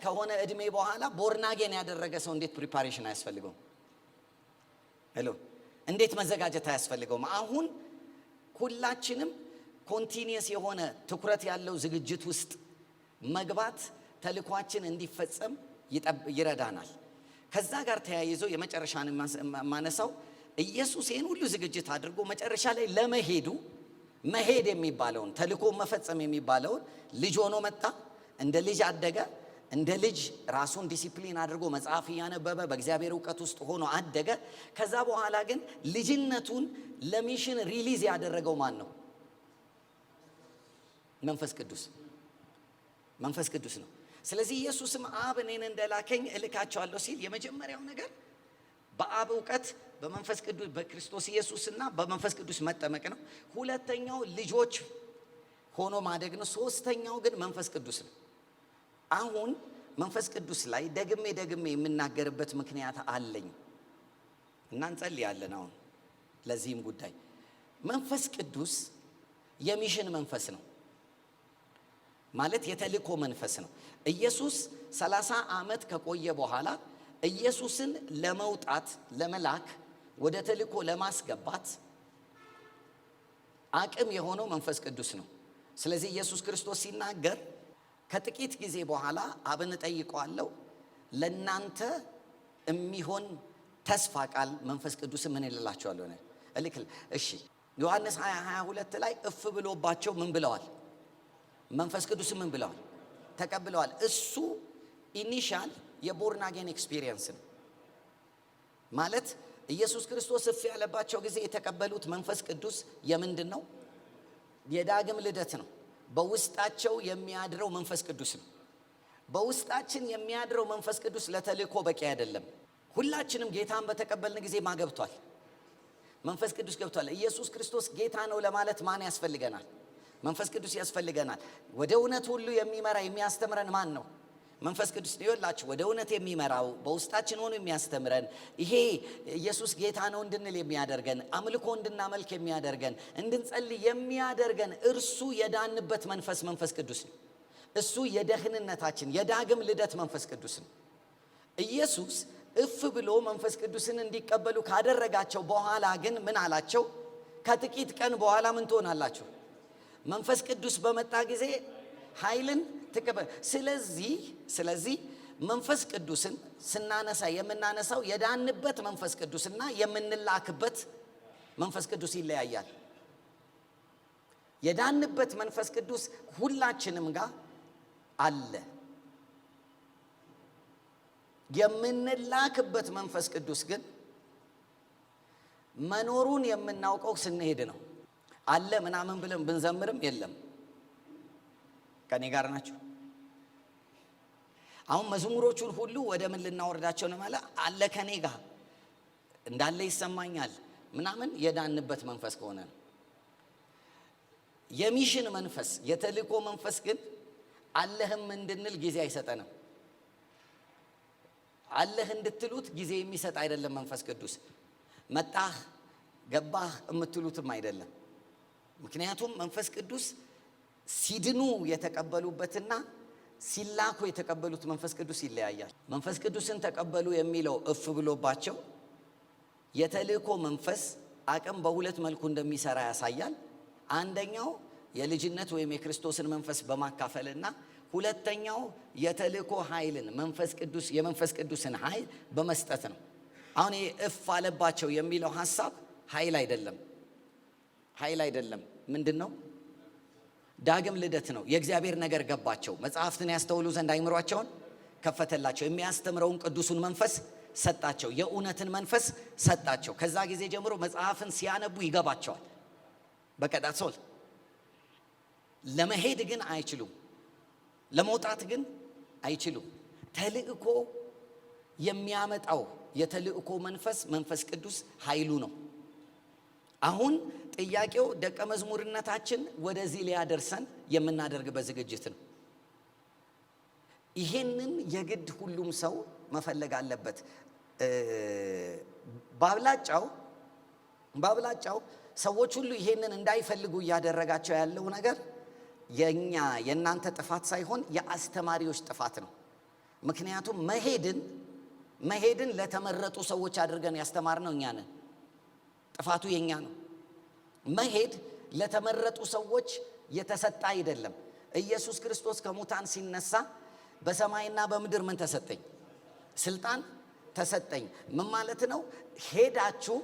ከሆነ እድሜ በኋላ ቦርናጌን ያደረገ ሰው እንዴት ፕሪፓሬሽን አያስፈልገውም? ሄሎ እንዴት መዘጋጀት አያስፈልገውም? አሁን ሁላችንም ኮንቲኒየስ የሆነ ትኩረት ያለው ዝግጅት ውስጥ መግባት ተልኳችን እንዲፈጸም ይረዳናል። ከዛ ጋር ተያይዞ የመጨረሻን ማነሳው ኢየሱስ ይህን ሁሉ ዝግጅት አድርጎ መጨረሻ ላይ መሄድ የሚባለውን ተልኮ መፈጸም የሚባለውን ልጅ ሆኖ መጣ። እንደ ልጅ አደገ። እንደ ልጅ ራሱን ዲሲፕሊን አድርጎ መጽሐፍ እያነበበ በእግዚአብሔር እውቀት ውስጥ ሆኖ አደገ። ከዛ በኋላ ግን ልጅነቱን ለሚሽን ሪሊዝ ያደረገው ማን ነው? መንፈስ ቅዱስ ነው። ስለዚህ ኢየሱስም አብ እኔን እንደላከኝ እልካቸዋለሁ ሲል የመጀመሪያው ነገር በአብ እውቀት በመንፈስ ቅዱስ በክርስቶስ ኢየሱስና በመንፈስ ቅዱስ መጠመቅ ነው። ሁለተኛው ልጆች ሆኖ ማደግ ነው። ሶስተኛው ግን መንፈስ ቅዱስ ነው። አሁን መንፈስ ቅዱስ ላይ ደግሜ የምናገርበት ምክንያት አለኝ እና እንጸልያለን። አሁን ለዚህም ጉዳይ መንፈስ ቅዱስ የሚሽን መንፈስ ነው ማለት የተልእኮ መንፈስ ነው። ኢየሱስ 30 ዓመት ከቆየ በኋላ ኢየሱስን ለመላክ ወደ ተልእኮ ለማስገባት አቅም የሆነው መንፈስ ቅዱስ ነው። ስለዚህ ኢየሱስ ክርስቶስ ሲናገር ከጥቂት ጊዜ በኋላ አብን እጠይቀዋለሁ ለናንተ የሚሆን ተስፋ ቃል መንፈስ ቅዱስ ምን ይላችኋለሁ ነው እልክል። እሺ ዮሐንስ 20:22 ላይ እፍ ብሎባቸው ምን ብለዋል? መንፈስ ቅዱስ ምን ብለዋል? ተቀብለዋል። እሱ ኢኒሻል የቦርን አጌን ኤክስፒሪየንስ ነው ማለት ኢየሱስ ክርስቶስ እፍ ያለባቸው ጊዜ የተቀበሉት መንፈስ ቅዱስ የምንድን ነው? የዳግም ልደት ነው። በውስጣቸው የሚያድረው መንፈስ ቅዱስ ነው። በውስጣችን የሚያድረው መንፈስ ቅዱስ ለተልእኮ በቂ አይደለም። ሁላችንም ጌታን በተቀበልን ጊዜ ማገብቷል? መንፈስ ቅዱስ ገብቷል። ኢየሱስ ክርስቶስ ጌታ ነው ለማለት ማን ያስፈልገናል? መንፈስ ቅዱስ ያስፈልገናል። ወደ እውነት ሁሉ የሚመራ የሚያስተምረን ማን ነው? መንፈስ ቅዱስ ነው። ይላችሁ ወደ እውነት የሚመራው በውስጣችን ሆኖ የሚያስተምረን ይሄ ኢየሱስ ጌታ ነው እንድንል የሚያደርገን አምልኮ እንድናመልክ የሚያደርገን እንድንጸልይ የሚያደርገን እርሱ የዳንበት መንፈስ ቅዱስ ነው። እሱ የደህንነታችን የዳግም ልደት መንፈስ ቅዱስ ነው። ኢየሱስ እፍ ብሎ መንፈስ ቅዱስን እንዲቀበሉ ካደረጋቸው በኋላ ግን ምን አላቸው? ከጥቂት ቀን በኋላ ምን ትሆናላችሁ? መንፈስ ቅዱስ በመጣ ጊዜ ኃይልን ተቀበሉ። ስለዚህ መንፈስ ቅዱስን ስናነሳ የምናነሳው የዳንበት መንፈስ ቅዱስና የምንላክበት መንፈስ ቅዱስ ይለያያል። የዳንበት መንፈስ ቅዱስ ሁላችንም ጋር አለ። የምንላክበት መንፈስ ቅዱስ ግን መኖሩን የምናውቀው ስንሄድ ነው። አለ ምናምን ብለን ብንዘምርም የለም። ከኔ ጋር ናችሁ? አሁን መዝሙሮቹን ሁሉ ወደ ምን ልናወርዳቸው ነው ማለት አለ ከኔ ጋር እንዳለ ይሰማኛል ምናምን የዳንበት መንፈስ ከሆነ ነው። የሚሽን መንፈስ የተልእኮ መንፈስ ግን አለህም እንድንል ጊዜ አይሰጠንም። አለህ እንድትሉት ጊዜ የሚሰጥ አይደለም። መንፈስ ቅዱስ መጣህ ገባህ የምትሉትም አይደለም። ምክንያቱም መንፈስ ቅዱስ ሲድኑ የተቀበሉበትና ሲላኩ የተቀበሉት መንፈስ ቅዱስ ይለያያል። መንፈስ ቅዱስን ተቀበሉ የሚለው እፍ ብሎባቸው የተልእኮ መንፈስ አቅም በሁለት መልኩ እንደሚሰራ ያሳያል። አንደኛው የልጅነት ወይም የክርስቶስን መንፈስ በማካፈልና ሁለተኛው የተልእኮ ኃይልን የመንፈስ ቅዱስን ኃይል በመስጠት ነው። አሁን ይሄ እፍ አለባቸው የሚለው ሐሳብ ኃይል አይደለም። ምንድን ነው? ዳግም ልደት ነው። የእግዚአብሔር ነገር ገባቸው። መጽሐፍትን ያስተውሉ ዘንድ አይምሯቸውን ከፈተላቸው። የሚያስተምረውን ቅዱሱን መንፈስ ሰጣቸው። የእውነትን መንፈስ ሰጣቸው። ከዛ ጊዜ ጀምሮ መጽሐፍን ሲያነቡ ይገባቸዋል። በቀዳት ሶል ለመሄድ ግን አይችሉም። ለመውጣት ግን አይችሉም። ተልእኮ የሚያመጣው የተልእኮ መንፈስ ቅዱስ ኃይሉ ነው። አሁን ጥያቄው ደቀ መዝሙርነታችን ወደዚህ ሊያደርሰን የምናደርግበት ዝግጅት ነው። ይሄንን የግድ ሁሉም ሰው መፈለግ አለበት። ባብላጫው ሰዎች ሁሉ ይሄንን እንዳይፈልጉ እያደረጋቸው ያለው ነገር የእናንተ ጥፋት ሳይሆን የአስተማሪዎች ጥፋት ነው። ምክንያቱም መሄድን ለተመረጡ ሰዎች አድርገን ያስተማርነው እኛ ነን። ጥፋቱ የኛ ነው። መሄድ ለተመረጡ ሰዎች የተሰጠ አይደለም። ኢየሱስ ክርስቶስ ከሙታን ሲነሳ በሰማይና በምድር ምን ተሰጠኝ? ስልጣን ተሰጠኝ። ምን ማለት ነው? ሄዳችሁ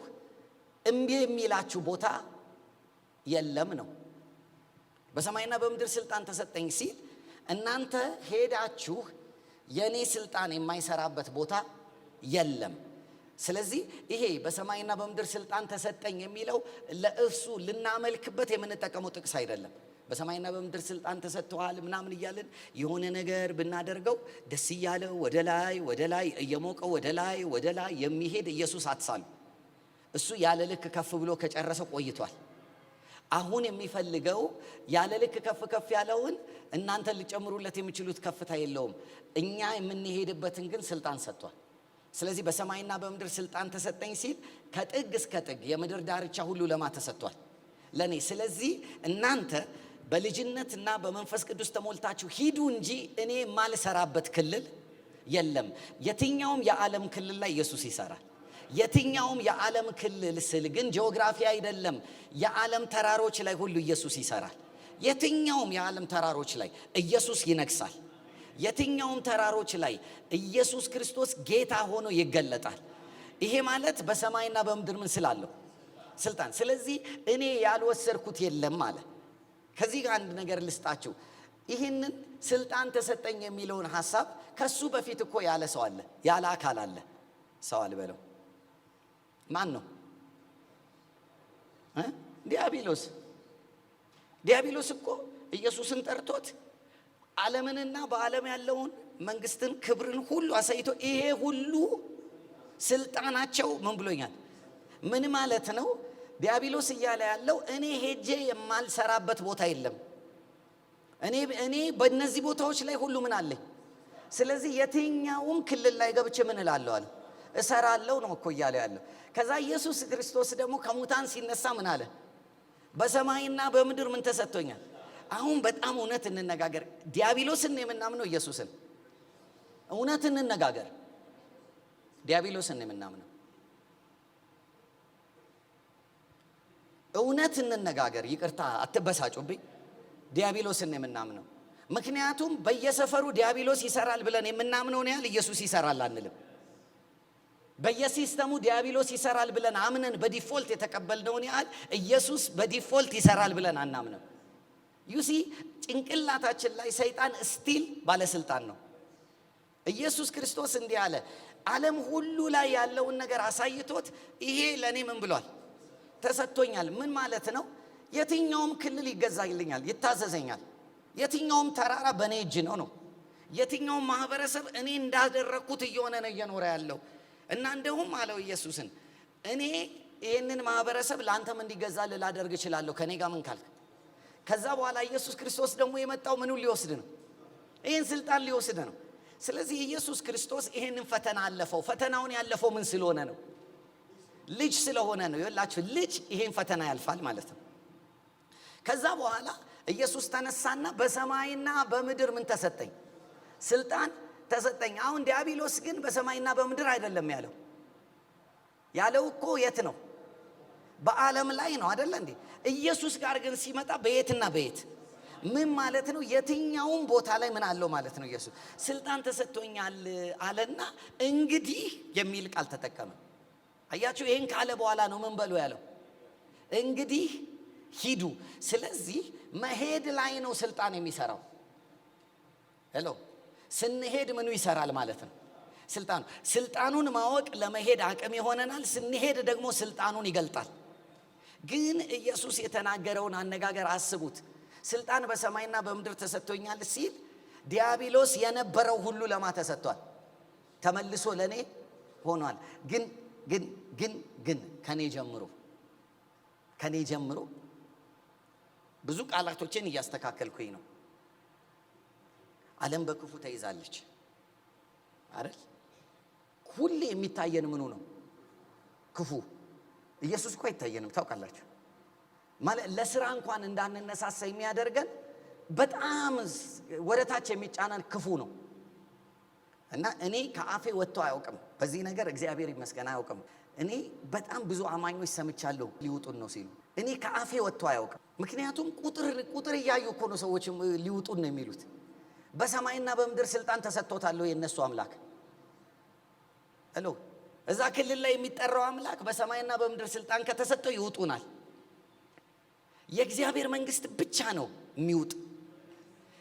እምቢ የሚላችሁ ቦታ የለም ነው። በሰማይና በምድር ስልጣን ተሰጠኝ ሲል እናንተ ሄዳችሁ የኔ ስልጣን የማይሰራበት ቦታ የለም። ስለዚህ ይሄ በሰማይና በምድር ስልጣን ተሰጠኝ የሚለው ለእርሱ ልናመልክበት የምንጠቀመው ጥቅስ አይደለም። በሰማይና በምድር ስልጣን ተሰጥቷል ምናምን እያልን የሆነ ነገር ብናደርገው ደስ እያለ ወደ ላይ እየሞቀው ወደ ላይ የሚሄድ ኢየሱስ አትሳሉ። እሱ ያለ ልክ ከፍ ብሎ ከጨረሰ ቆይቷል። አሁን የሚፈልገው ያለ ልክ ከፍ ያለውን እናንተ ሊጨምሩለት የሚችሉት ከፍታ የለውም። እኛ የምንሄድበትን ግን ስልጣን ሰጥቷል። ስለዚህ በሰማይና በምድር ስልጣን ተሰጠኝ ሲል ከጥግ እስከ ጥግ የምድር ዳርቻ ሁሉ ለማ ተሰጥቷል? ለኔ። ስለዚህ እናንተ በልጅነትና በመንፈስ ቅዱስ ተሞልታችሁ ሂዱ እንጂ እኔ የማልሰራበት ክልል የለም። የትኛውም የዓለም ክልል ላይ ኢየሱስ ይሰራል። የትኛውም የዓለም ክልል ስል ግን ጂኦግራፊ አይደለም። የዓለም ተራሮች ላይ ሁሉ ኢየሱስ ይሰራል። የትኛውም የዓለም ተራሮች ላይ ኢየሱስ ይነግሳል። የትኛውም ተራሮች ላይ ኢየሱስ ክርስቶስ ጌታ ሆኖ ይገለጣል። ይሄ ማለት በሰማይና በምድር ምን ስላለው? ስልጣን። ስለዚህ እኔ ያልወሰድኩት የለም አለ። ከዚህ ጋር አንድ ነገር ልስጣችሁ። ይህንን ስልጣን ተሰጠኝ የሚለውን ሐሳብ ከሱ በፊት እኮ ያለ ሰው አለ፣ ያለ አካል አለ። ሰው አልበለው። ማን ነው? ዲያብሎስ እኮ ኢየሱስን ጠርቶት ዓለምንና በዓለም ያለውን መንግስትን፣ ክብርን ሁሉ አሳይቶ ይሄ ሁሉ ስልጣናቸው ምን ብሎኛል? ምን ማለት ነው? ዲያብሎስ እያለ ያለው እኔ ሄጄ የማልሰራበት ቦታ የለም። እኔ በእነዚህ ቦታዎች ላይ ሁሉ ምን አለኝ? ስለዚህ የትኛውም ክልል ላይ ገብቼ ምን እላለሁ አለ? እሰራለሁ ነው እኮ እያለ ያለው። ከዛ ኢየሱስ ክርስቶስ ደግሞ ከሙታን ሲነሳ ምን አለ? በሰማይና በምድር ምን ተሰጥቶኛል? አሁን በጣም እውነት እንነጋገር። ዲያብሎስን የምናምነው ኢየሱስን? እውነት እንነጋገር። ዲያብሎስን የምናምነው? እውነት እንነጋገር። ይቅርታ አትበሳጩብኝ። ዲያብሎስን የምናምነው ምክንያቱም በየሰፈሩ ዲያብሎስ ይሰራል ብለን የምናምነውን ያህል ኢየሱስ ይሰራል አንልም። በየሲስተሙ ዲያብሎስ ይሰራል ብለን አምነን በዲፎልት የተቀበልነውን ያህል ኢየሱስ በዲፎልት ይሰራል ብለን አናምንም። ዩሲ ጭንቅላታችን ላይ ሰይጣን ስቲል ባለስልጣን ነው። ኢየሱስ ክርስቶስ እንዲህ አለ፣ ዓለም ሁሉ ላይ ያለውን ነገር አሳይቶት ይሄ ለኔ ምን ብሏል? ተሰጥቶኛል። ምን ማለት ነው? የትኛውም ክልል ይገዛልኛል፣ ይታዘዘኛል። የትኛውም ተራራ በኔ እጅ ነው። የትኛውም ማህበረሰብ እኔ እንዳደረኩት እየሆነ ነው እየኖረ ያለው። እና እንደውም አለው ኢየሱስን እኔ ይሄንን ማህበረሰብ ላንተም እንዲገዛል ላደርግ እችላለሁ ከኔ ጋር ምን ካልክ። ከዛ በኋላ ኢየሱስ ክርስቶስ ደግሞ የመጣው ምኑን ሊወስድ ነው? ይሄን ስልጣን ሊወስድ ነው። ስለዚህ ኢየሱስ ክርስቶስ ይሄንን ፈተና አለፈው። ፈተናውን ያለፈው ምን ስለሆነ ነው? ልጅ ስለሆነ ነው። ይላችሁ ልጅ ይሄን ፈተና ያልፋል ማለት ነው። ከዛ በኋላ ኢየሱስ ተነሳና በሰማይና በምድር ምን ተሰጠኝ? ስልጣን ተሰጠኝ። አሁን ዲያብሎስ ግን በሰማይና በምድር አይደለም ያለው እኮ የት ነው? በዓለም ላይ ነው አይደለ እንዴ? ኢየሱስ ጋር ግን ሲመጣ በየትና በየት ምን ማለት ነው? የትኛውም ቦታ ላይ ምን አለው ማለት ነው? ኢየሱስ ስልጣን ተሰጥቶኛል አለና እንግዲህ የሚል ቃል ተጠቀመ። አያችሁ፣ ይሄን ካለ በኋላ ነው ምን በሉ ያለው? እንግዲህ ሂዱ። ስለዚህ መሄድ ላይ ነው ስልጣን የሚሰራው። ሄሎ፣ ስንሄድ ምኑ ይሰራል ማለት ነው? ስልጣኑ። ስልጣኑን ማወቅ ለመሄድ አቅም ይሆነናል። ስንሄድ ደግሞ ስልጣኑን ይገልጣል። ግን ኢየሱስ የተናገረውን አነጋገር አስቡት። ስልጣን በሰማይና በምድር ተሰጥቶኛል ሲል ዲያብሎስ የነበረው ሁሉ ለማ ተሰጥቷል? ተመልሶ ለኔ ሆኗል። ግን ከኔ ጀምሮ ብዙ ቃላቶችን እያስተካከልኩኝ ነው። ዓለም በክፉ ተይዛለች አይደል? ሁሌ የሚታየን ምኑ ነው? ክፉ። ኢየሱስ እኮ አይታየንም ታውቃላችሁ። ማለት ለስራ እንኳን እንዳንነሳሳ የሚያደርገን በጣም ወደታች የሚጫናን ክፉ ነው። እና እኔ ከአፌ ወጥቶ አያውቅም በዚህ ነገር፣ እግዚአብሔር ይመስገን አያውቅም። እኔ በጣም ብዙ አማኞች ሰምቻለሁ ሊውጡን ነው ሲሉ፣ እኔ ከአፌ ወጥቶ አያውቅም። ምክንያቱም ቁጥር እያዩ እኮ ነው ሰዎች ሊውጡን ነው የሚሉት። በሰማይና በምድር ስልጣን ተሰጥቶታል የነሱ አምላክ። ሄሎ፣ እዛ ክልል ላይ የሚጠራው አምላክ በሰማይና በምድር ስልጣን ከተሰጠው ይውጡናል። የእግዚአብሔር መንግስት ብቻ ነው የሚውጥ።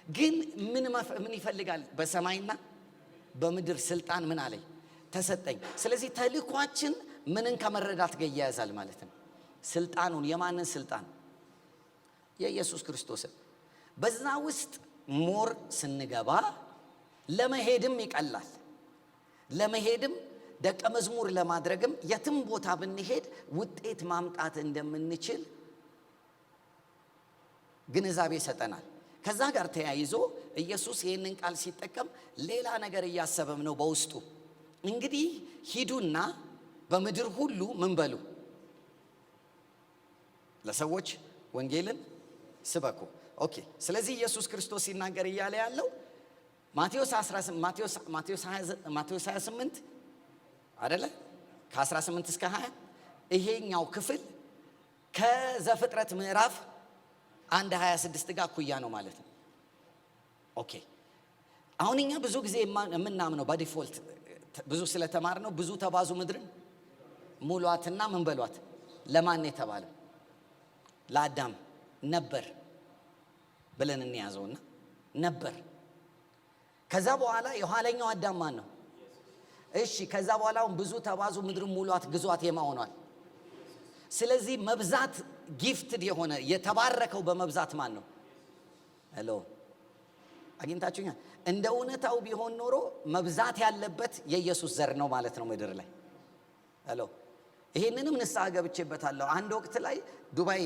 ግን ምን ይፈልጋል? በሰማይና በምድር ስልጣን ምን አለኝ? ተሰጠኝ። ስለዚህ ተልኳችን ምንን ከመረዳት ጋር ይያያዛል ማለት ነው? ስልጣኑን። የማንን ስልጣን? የኢየሱስ ክርስቶስን። በዛ ውስጥ ሞር ስንገባ ለመሄድም ይቀላል። ለመሄድም ደቀ መዝሙር ለማድረግም የትም ቦታ ብንሄድ ውጤት ማምጣት እንደምንችል ግንዛቤ ይሰጠናል። ከዛ ጋር ተያይዞ ኢየሱስ ይህንን ቃል ሲጠቀም ሌላ ነገር እያሰበም ነው በውስጡ። እንግዲህ ሂዱና በምድር ሁሉ ምን በሉ? ለሰዎች ወንጌልን ስበኩ። ኦኬ። ስለዚህ ኢየሱስ ክርስቶስ ሲናገር እያለ ያለው ማቴዎስ 28 አይደለ? ከ18 እስከ 20 ይሄኛው ክፍል ከዘፍጥረት ምዕራፍ 1:26 ጋር እኩያ ነው ማለት ነው። ኦኬ። አሁን እኛ ብዙ ጊዜ የምናምነው በዲፎልት ብዙ ስለተማር ነው፣ ብዙ ተባዙ ምድርን ሙሏትና ምን በሏት። ለማን የተባለው? ለአዳም ነበር ብለን እንያዘውና ነበር። ከዛ በኋላ የኋለኛው አዳም ማን ነው? እሺ። ከዛ በኋላ አሁን ብዙ ተባዙ ምድርን ሙሏት ግዟት የማ ሆኗል? ስለዚህ መብዛት ጊፍትድ የሆነ የተባረከው በመብዛት ማን ነው? ሄሎ፣ አግኝታችሁኛል? እንደ እውነታው ቢሆን ኖሮ መብዛት ያለበት የኢየሱስ ዘር ነው ማለት ነው ምድር ላይ። ሄሎ፣ ይሄንንም ንስሐ ገብቼበታለሁ። አንድ ወቅት ላይ ዱባይ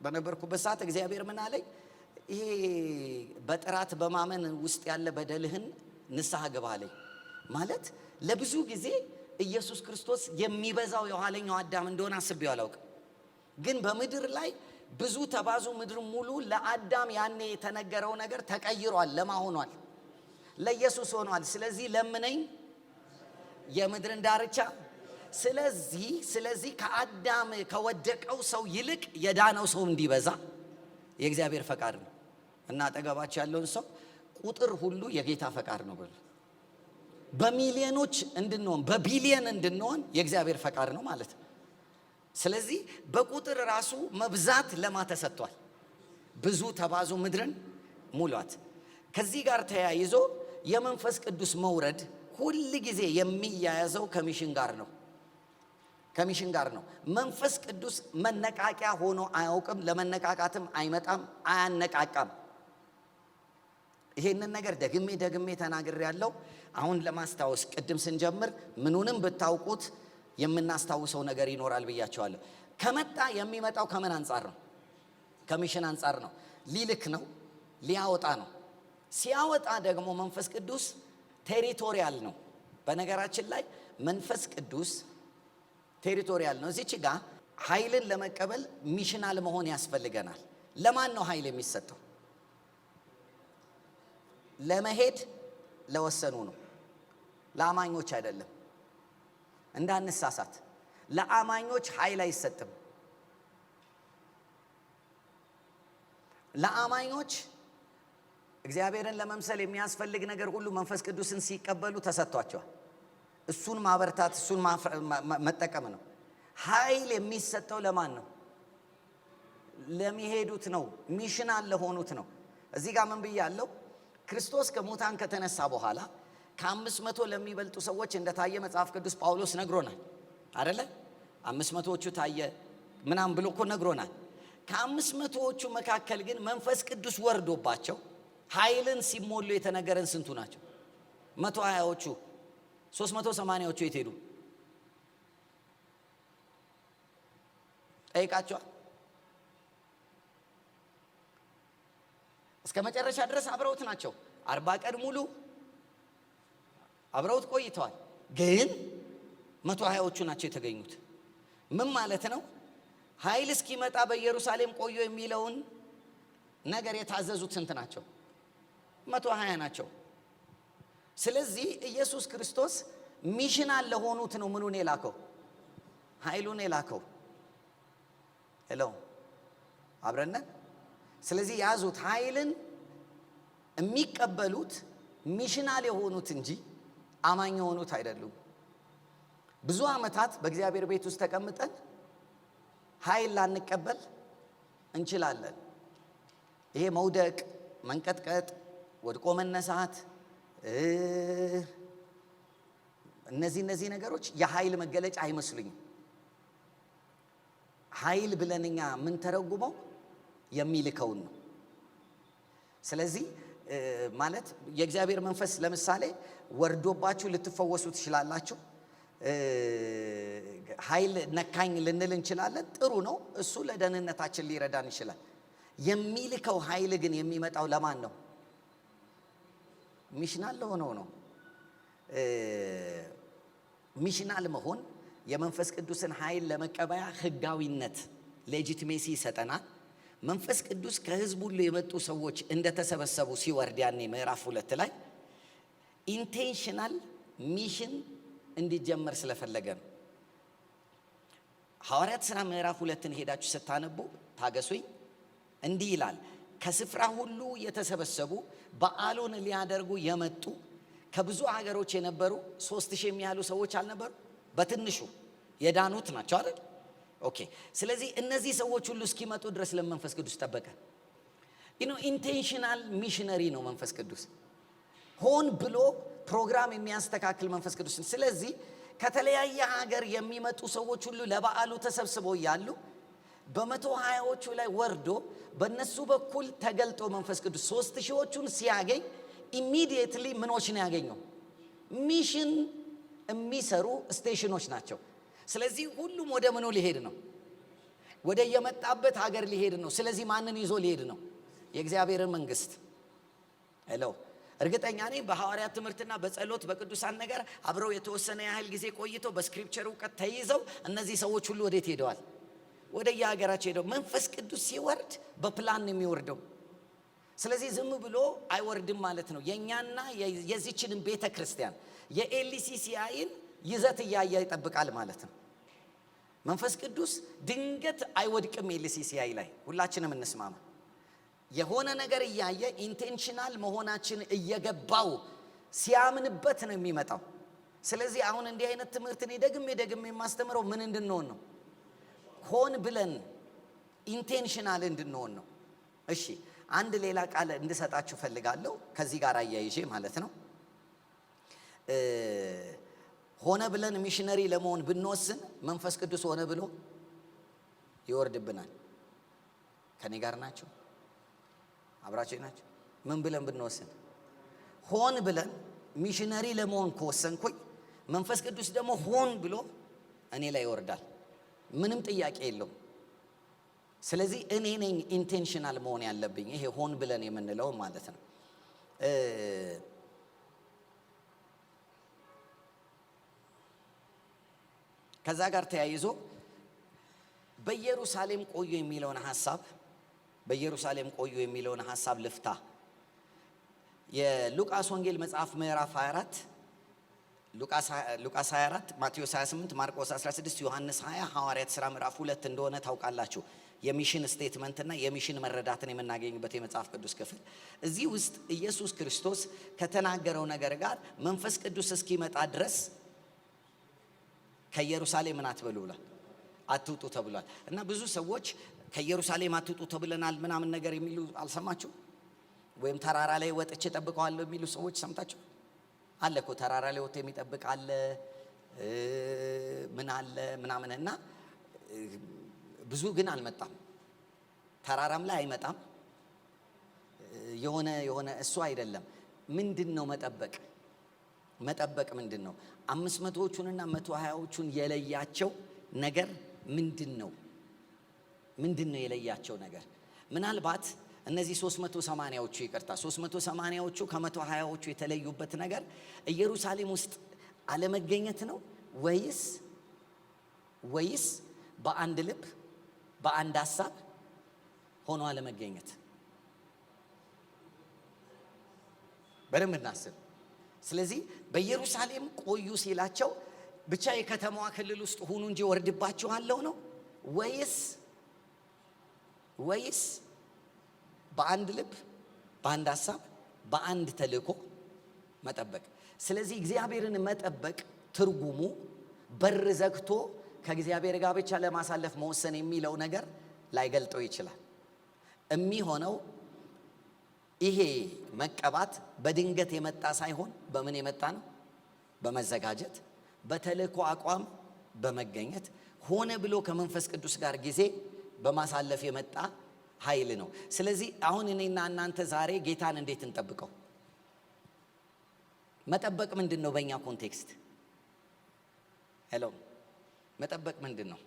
በነበርኩበት ሰዓት እግዚአብሔር ምን አለኝ? ይሄ በጥራት በማመን ውስጥ ያለ በደልህን ንስሐ ግባ አለኝ። ማለት ለብዙ ጊዜ ኢየሱስ ክርስቶስ የሚበዛው የኋለኛው አዳም እንደሆነ አስቤው አላውቅም። ግን በምድር ላይ ብዙ ተባዙ ምድር ሙሉ ለአዳም ያኔ የተነገረው ነገር ተቀይሯል። ለማ ሆኗል? ለኢየሱስ ሆኗል። ስለዚህ ለምነኝ የምድርን ዳርቻ። ስለዚህ ከአዳም ከወደቀው ሰው ይልቅ የዳነው ሰው እንዲበዛ የእግዚአብሔር ፈቃድ ነው። እና አጠገባቸው ያለውን ሰው ቁጥር ሁሉ የጌታ ፈቃድ ነው በሉ። በሚሊዮኖች እንድንሆን በቢሊየን እንድንሆን የእግዚአብሔር ፈቃድ ነው ማለት ነው። ስለዚህ በቁጥር ራሱ መብዛት ለማ ተሰጥቷል? ብዙ ተባዙ ምድርን ሙሏት። ከዚህ ጋር ተያይዞ የመንፈስ ቅዱስ መውረድ ሁል ጊዜ የሚያያዘው ከሚሽን ጋር ነው። ከሚሽን ጋር ነው። መንፈስ ቅዱስ መነቃቂያ ሆኖ አያውቅም። ለመነቃቃትም አይመጣም፣ አያነቃቃም። ይሄንን ነገር ደግሜ ተናግሬ ያለው አሁን ለማስታወስ ቅድም ስንጀምር ምኑንም ብታውቁት የምናስታውሰው ነገር ይኖራል ብያቸዋለሁ። ከመጣ የሚመጣው ከምን አንጻር ነው? ከሚሽን አንጻር ነው። ሊልክ ነው፣ ሊያወጣ ነው። ሲያወጣ ደግሞ መንፈስ ቅዱስ ቴሪቶሪያል ነው። በነገራችን ላይ መንፈስ ቅዱስ ቴሪቶሪያል ነው። እዚች ጋር ኃይልን ለመቀበል ሚሽናል መሆን ያስፈልገናል። ለማን ነው ኃይል የሚሰጠው? ለመሄድ ለወሰኑ ነው፣ ለአማኞች አይደለም። እንዳንሳሳት፣ ለአማኞች ኃይል አይሰጥም። ለአማኞች እግዚአብሔርን ለመምሰል የሚያስፈልግ ነገር ሁሉ መንፈስ ቅዱስን ሲቀበሉ ተሰጥቷቸዋል። እሱን ማበርታት፣ እሱን መጠቀም ነው። ኃይል የሚሰጠው ለማን ነው? ለሚሄዱት ነው፣ ሚሽናል ለሆኑት ነው። እዚህ ጋር ምን ብያለሁ? ክርስቶስ ከሙታን ከተነሳ በኋላ ከ500 ለሚበልጡ ሰዎች እንደታየ መጽሐፍ ቅዱስ ጳውሎስ ነግሮናል አይደለ? 500ዎቹ ታየ ምናምን ብሎ እኮ ነግሮናል። ከ500ዎቹ መካከል ግን መንፈስ ቅዱስ ወርዶባቸው ኃይልን ሲሞሉ የተነገረን ስንቱ ናቸው? 120ዎቹ። 380ዎቹ የት ሄዱ? ጠይቃቸዋል። እስከ መጨረሻ ድረስ አብረውት ናቸው። 40 ቀን ሙሉ አብረውት ቆይተዋል። ግን 120ዎቹ ናቸው የተገኙት። ምን ማለት ነው? ኃይል እስኪመጣ በኢየሩሳሌም ቆዩ የሚለውን ነገር የታዘዙት ስንት ናቸው? 120 ናቸው። ስለዚህ ኢየሱስ ክርስቶስ ሚሽናል ለሆኑት ነው ምኑን የላከው? ኃይሉን የላከው። ሄሎ አብረን። ስለዚህ ያዙት፣ ኃይልን የሚቀበሉት ሚሽናል የሆኑት እንጂ አማኝ የሆኑት አይደሉም። ብዙ ዓመታት በእግዚአብሔር ቤት ውስጥ ተቀምጠን ኃይል ላንቀበል እንችላለን። ይሄ መውደቅ፣ መንቀጥቀጥ፣ ወድቆ መነሳት፣ እነዚህ ነገሮች የኃይል መገለጫ አይመስሉኝም። ኃይል ብለን እኛ ምን ተረጉመው የሚልከውን ነው። ስለዚህ ማለት የእግዚአብሔር መንፈስ ለምሳሌ ወርዶባችሁ ልትፈወሱ ትችላላችሁ። ኃይል ነካኝ ልንል እንችላለን። ጥሩ ነው፣ እሱ ለደህንነታችን ሊረዳን ይችላል። የሚልከው ኃይል ግን የሚመጣው ለማን ነው? ሚሽናል ለሆነው ነው። ሚሽናል መሆን የመንፈስ ቅዱስን ኃይል ለመቀበያ ህጋዊነት ሌጂቲሜሲ ይሰጠናል። መንፈስ ቅዱስ ከህዝብ ሁሉ የመጡ ሰዎች እንደተሰበሰቡ ሲወርድ ያኔ ምዕራፍ 2 ላይ ኢንቴንሽናል ሚሽን እንዲጀመር ስለፈለገ ነው። ሐዋርያት ሥራ ምዕራፍ 2ን ሄዳችሁ ስታነቡ ታገሱኝ፣ እንዲህ ይላል። ከስፍራ ሁሉ የተሰበሰቡ በዓሉን ሊያደርጉ የመጡ ከብዙ ሀገሮች የነበሩ 3000 የሚያሉ ሰዎች አልነበሩ? በትንሹ የዳኑት ናቸው አይደል? ኦኬ። ስለዚህ እነዚህ ሰዎች ሁሉ እስኪመጡ ድረስ ለመንፈስ ቅዱስ ጠበቀ። ኢንቴንሽናል ሚሽነሪ ነው መንፈስ ቅዱስ። ሆን ብሎ ፕሮግራም የሚያስተካክል መንፈስ ቅዱስ። ስለዚህ ከተለያየ ሀገር የሚመጡ ሰዎች ሁሉ ለበዓሉ ተሰብስበው እያሉ በ120ዎቹ ላይ ወርዶ በእነሱ በኩል ተገልጦ መንፈስ ቅዱስ 3000ዎቹን ሲያገኝ ኢሚዲየትሊ ምኖች ነው ያገኘው? ሚሽን የሚሰሩ ስቴሽኖች ናቸው። ስለዚህ ሁሉም ወደ ምኑ ሊሄድ ነው? ወደ የመጣበት ሀገር ሊሄድ ነው። ስለዚህ ማንን ይዞ ሊሄድ ነው? የእግዚአብሔርን መንግስት። ሄሎ እርግጠኛ ነኝ በሐዋርያት ትምህርትና በጸሎት በቅዱሳን ነገር አብረው የተወሰነ ያህል ጊዜ ቆይተው በስክሪፕቸር እውቀት ተይዘው እነዚህ ሰዎች ሁሉ ወዴት ሄደዋል? ወደ የሀገራቸው ሄደው። መንፈስ ቅዱስ ሲወርድ በፕላን ነው የሚወርደው። ስለዚህ ዝም ብሎ አይወርድም ማለት ነው። የእኛና የዚችንን ቤተ ክርስቲያን የኤልሲሲአይን ይዘት እያየ ይጠብቃል ማለት ነው። መንፈስ ቅዱስ ድንገት አይወድቅም ኤልሲሲአይ ላይ። ሁላችንም እንስማማ። የሆነ ነገር እያየ ኢንቴንሽናል መሆናችን እየገባው ሲያምንበት ነው የሚመጣው። ስለዚህ አሁን እንዲህ አይነት ትምህርት እኔ ደግሜ የማስተምረው ምን እንድንሆን ነው? ሆን ብለን ኢንቴንሽናል እንድንሆን ነው። እሺ አንድ ሌላ ቃል እንድሰጣችሁ ፈልጋለሁ ከዚህ ጋር አያይዤ ማለት ነው። ሆነ ብለን ሚሽነሪ ለመሆን ብንወስን መንፈስ ቅዱስ ሆነ ብሎ ይወርድብናል። ከኔ ጋር ናቸው? አብራችሁ ናቸው? ምን ብለን ብንወስን? ሆን ብለን ሚሽነሪ ለመሆን ከወሰንኩኝ መንፈስ ቅዱስ ደግሞ ሆን ብሎ እኔ ላይ ይወርዳል። ምንም ጥያቄ የለውም። ስለዚህ እኔ ነኝ ኢንቴንሽናል መሆን ያለብኝ። ይሄ ሆን ብለን የምንለው ማለት ነው። ከዛ ጋር ተያይዞ በኢየሩሳሌም ቆዩ የሚለውን ሐሳብ በኢየሩሳሌም ቆዩ የሚለውን ሐሳብ ልፍታ። የሉቃስ ወንጌል መጽሐፍ ምዕራፍ 24 ሉቃስ 24 ማቴዎስ 28 ማርቆስ 16 ዮሐንስ 20 ሐዋርያት ሥራ ምዕራፍ 2 እንደሆነ ታውቃላችሁ። የሚሽን ስቴትመንት እና የሚሽን መረዳትን የምናገኝበት የመጽሐፍ ቅዱስ ክፍል። እዚህ ውስጥ ኢየሱስ ክርስቶስ ከተናገረው ነገር ጋር መንፈስ ቅዱስ እስኪመጣ ድረስ ከኢየሩሳሌም ምን አትበሉ ብሏል፣ አትውጡ ተብሏል። እና ብዙ ሰዎች ከኢየሩሳሌም አትውጡ ተብለናል ምናምን ነገር የሚሉ አልሰማችሁ? ወይም ተራራ ላይ ወጥቼ ጠብቀዋለሁ የሚሉ ሰዎች ሰምታችሁ? አለ እኮ ተራራ ላይ ወጥቶ የሚጠብቅ አለ፣ ምን አለ ምናምን። እና ብዙ ግን አልመጣም፣ ተራራም ላይ አይመጣም። የሆነ እሱ አይደለም። ምንድን ነው መጠበቅ ምንድን ነው? 500ዎቹንና 120ዎቹን የለያቸው ነገር ምንድን ነው የለያቸው ነገር? ምናልባት እነዚህ 380ዎቹ 380ዎቹ ከ120ዎቹ የተለዩበት ነገር ኢየሩሳሌም ውስጥ አለመገኘት ነው ወይስ በአንድ ልብ በአንድ ሐሳብ ሆኖ አለመገኘት? በደንብ እናስብ። ስለዚህ በኢየሩሳሌም ቆዩ ሲላቸው ብቻ የከተማዋ ክልል ውስጥ ሁኑ እንጂ ወርድባችኋለሁ ነው ወይስ በአንድ ልብ በአንድ ሐሳብ በአንድ ተልእኮ መጠበቅ? ስለዚህ እግዚአብሔርን መጠበቅ ትርጉሙ በር ዘግቶ ከእግዚአብሔር ጋር ብቻ ለማሳለፍ መወሰን የሚለው ነገር ላይገልጠው ይችላል። የሚሆነው ይሄ መቀባት በድንገት የመጣ ሳይሆን በምን የመጣ ነው? በመዘጋጀት በተልእኮ አቋም በመገኘት ሆነ ብሎ ከመንፈስ ቅዱስ ጋር ጊዜ በማሳለፍ የመጣ ኃይል ነው። ስለዚህ አሁን እኔና እናንተ ዛሬ ጌታን እንዴት እንጠብቀው? መጠበቅ ምንድን ነው? በእኛ ኮንቴክስት ሄሎ መጠበቅ ምንድን ነው?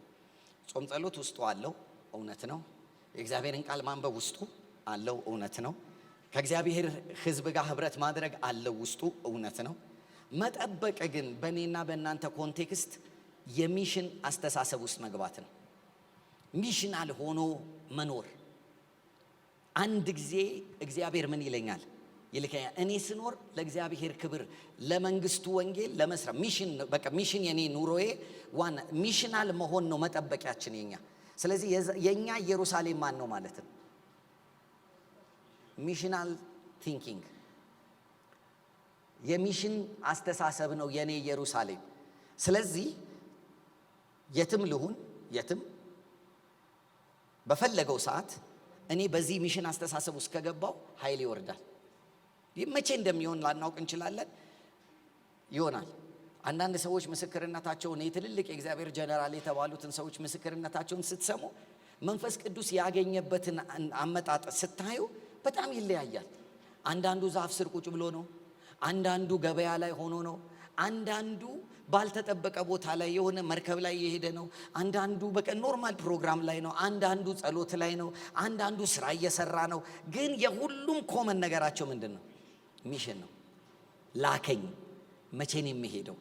ጾም ጸሎት ውስጡ አለው፣ እውነት ነው። የእግዚአብሔርን ቃል ማንበብ ውስጡ አለው፣ እውነት ነው። ከእግዚአብሔር ሕዝብ ጋር ህብረት ማድረግ አለው ውስጡ፣ እውነት ነው። መጠበቅ ግን በእኔና በእናንተ ኮንቴክስት የሚሽን አስተሳሰብ ውስጥ መግባት ነው። ሚሽናል ሆኖ መኖር። አንድ ጊዜ እግዚአብሔር ምን ይለኛል? ይልከኛል። እኔ ስኖር ለእግዚአብሔር ክብር፣ ለመንግስቱ ወንጌል ለመስራት ሚሽን፣ በቃ ሚሽን የኔ ኑሮዬ ዋና ሚሽናል መሆን ነው መጠበቂያችን የኛ። ስለዚህ የኛ ኢየሩሳሌም ማን ነው ማለት ነው? ሚሽናል ቲንኪንግ፣ የሚሽን አስተሳሰብ ነው የኔ ኢየሩሳሌም። ስለዚህ የትም ልሁን የትም በፈለገው ሰዓት እኔ በዚህ ሚሽን አስተሳሰብ ውስጥ ከገባው ኃይል ይወርዳል። መቼ እንደሚሆን ላናውቅ እንችላለን፣ ይሆናል። አንዳንድ ሰዎች ምስክርነታቸውን የትልልቅ የእግዚአብሔር ጀነራል የተባሉትን ሰዎች ምስክርነታቸውን ስትሰሙ መንፈስ ቅዱስ ያገኘበትን አመጣጥ ስታዩ በጣም ይለያያል። አንዳንዱ ዛፍ ስር ቁጭ ብሎ ነው፣ አንዳንዱ ገበያ ላይ ሆኖ ነው፣ አንዳንዱ ባልተጠበቀ ቦታ ላይ የሆነ መርከብ ላይ የሄደ ነው፣ አንዳንዱ በቃ ኖርማል ፕሮግራም ላይ ነው፣ አንዳንዱ ጸሎት ላይ ነው፣ አንዳንዱ ስራ እየሰራ ነው። ግን የሁሉም ኮመን ነገራቸው ምንድን ነው? ሚሽን ነው። ላከኝ፣ መቼ ነው የሚሄደው?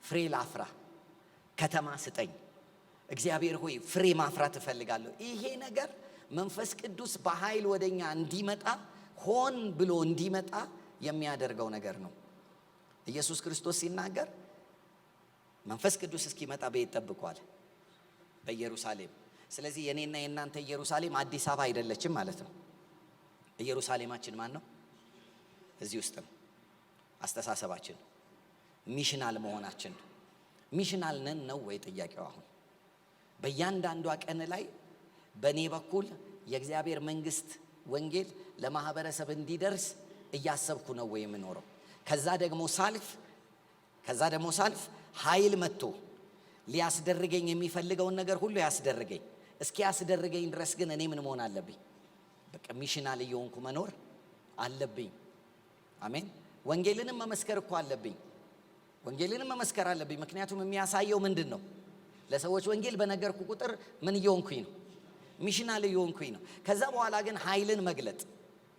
ፍሬ ላፍራ፣ ከተማ ስጠኝ፣ እግዚአብሔር ሆይ ፍሬ ማፍራት እፈልጋለሁ። ይሄ ነገር መንፈስ ቅዱስ በኃይል ወደኛ እንዲመጣ ሆን ብሎ እንዲመጣ የሚያደርገው ነገር ነው። ኢየሱስ ክርስቶስ ሲናገር መንፈስ ቅዱስ እስኪመጣ በየት ጠብቋል? በኢየሩሳሌም። ስለዚህ የኔና የእናንተ ኢየሩሳሌም አዲስ አበባ አይደለችም ማለት ነው። ኢየሩሳሌማችን ማን ነው? እዚህ ውስጥ ነው። አስተሳሰባችን፣ ሚሽናል መሆናችን። ሚሽናል ነን ነው ወይ ጥያቄው? አሁን በእያንዳንዷ ቀን ላይ በእኔ በኩል የእግዚአብሔር መንግስት ወንጌል ለማህበረሰብ እንዲደርስ እያሰብኩ ነው ወይ የምኖረው? ከዛ ደግሞ ሳልፍ ኃይል መጥቶ ሊያስደርገኝ የሚፈልገውን ነገር ሁሉ ያስደርገኝ። እስኪ ያስደርገኝ ድረስ ግን እኔ ምን መሆን አለብኝ? በቃ ሚሽናል እየሆንኩ መኖር አለብኝ። አሜን። ወንጌልንም መመስከር እኮ አለብኝ። ወንጌልንም መመስከር አለብኝ። ምክንያቱም የሚያሳየው ምንድን ነው? ለሰዎች ወንጌል በነገርኩ ቁጥር ምን እየሆንኩኝ ነው? ሚሽናል እየሆንኩኝ ነው። ከዛ በኋላ ግን ኃይልን መግለጥ።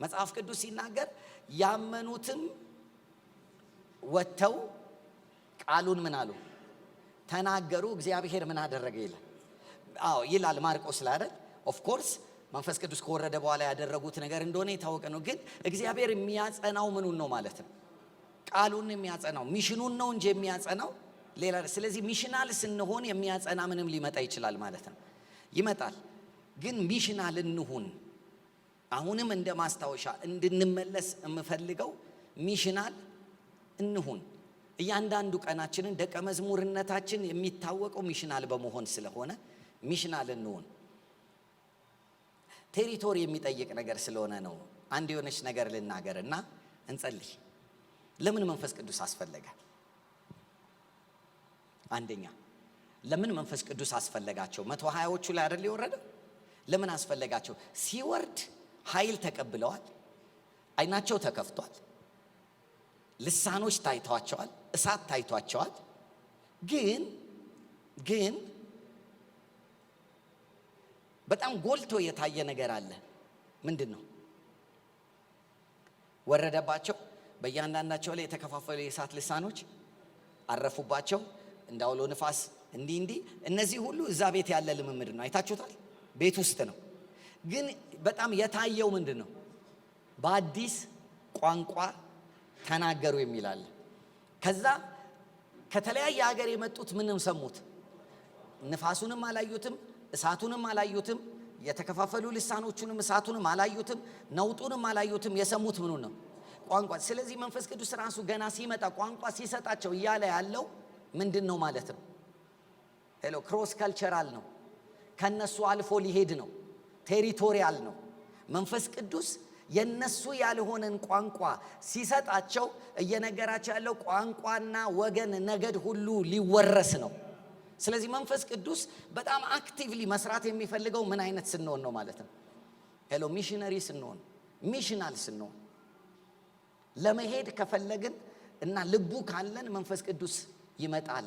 መጽሐፍ ቅዱስ ሲናገር ያመኑትም ወጥተው ቃሉን ምን አሉ? ተናገሩ። እግዚአብሔር ምን አደረገ ይላል? አዎ ይላል ማርቆስ ላይ አይደል? ኦፍ ኮርስ መንፈስ ቅዱስ ከወረደ በኋላ ያደረጉት ነገር እንደሆነ የታወቀ ነው። ግን እግዚአብሔር የሚያጸናው ምኑን ነው ማለት ነው? ቃሉን የሚያጸናው ሚሽኑን ነው እንጂ የሚያጸናው ሌላ። ስለዚህ ሚሽናል ስንሆን የሚያጸና ምንም ሊመጣ ይችላል ማለት ነው። ይመጣል። ግን ሚሽናል እንሁን። አሁንም እንደ ማስታወሻ እንድንመለስ የምፈልገው ሚሽናል እንሁን። እያንዳንዱ ቀናችንን ደቀ መዝሙርነታችን የሚታወቀው ሚሽናል በመሆን ስለሆነ ሚሽናል እንሁን። ቴሪቶሪ የሚጠይቅ ነገር ስለሆነ ነው። አንድ የሆነች ነገር ልናገርና እንጸልይ። ለምን መንፈስ ቅዱስ አስፈለገ? አንደኛ ለምን መንፈስ ቅዱስ አስፈለጋቸው? 120ዎቹ ላይ አይደል የወረደው? ለምን አስፈለጋቸው? ሲወርድ ኃይል ተቀብለዋል። አይናቸው ተከፍቷል። ልሳኖች ታይቷቸዋል። እሳት ታይቷቸዋል። ግን በጣም ጎልቶ የታየ ነገር አለ። ምንድን ነው? ወረደባቸው። በእያንዳንዳቸው ላይ የተከፋፈሉ የእሳት ልሳኖች አረፉባቸው እንደ አውሎ ንፋስ እንዲህ። እነዚህ ሁሉ እዛ ቤት ያለ ልምምድ ነው። አይታችሁታል። ቤት ውስጥ ነው። ግን በጣም የታየው ምንድን ነው? በአዲስ ቋንቋ ተናገሩ የሚል አለ። ከዛ ከተለያየ ሀገር የመጡት ምንም ሰሙት? ንፋሱንም አላዩትም፣ እሳቱንም አላዩትም፣ የተከፋፈሉ ልሳኖቹንም እሳቱንም አላዩትም፣ ነውጡንም አላዩትም። የሰሙት ምኑን ነው? ቋንቋ። ስለዚህ መንፈስ ቅዱስ ራሱ ገና ሲመጣ ቋንቋ ሲሰጣቸው እያለ ያለው ምንድን ነው ማለት ነው? ሄሎ ክሮስ ካልቸራል ነው። ከነሱ አልፎ ሊሄድ ነው። ቴሪቶሪያል ነው። መንፈስ ቅዱስ የነሱ ያልሆነን ቋንቋ ሲሰጣቸው እየነገራቸው ያለው ቋንቋና ወገን ነገድ ሁሉ ሊወረስ ነው። ስለዚህ መንፈስ ቅዱስ በጣም አክቲቭሊ መስራት የሚፈልገው ምን አይነት ስንሆን ነው ማለት ነው? ሄሎ ሚሽነሪ ስንሆን፣ ሚሽናል ስንሆን፣ ለመሄድ ከፈለግን እና ልቡ ካለን መንፈስ ቅዱስ ይመጣል።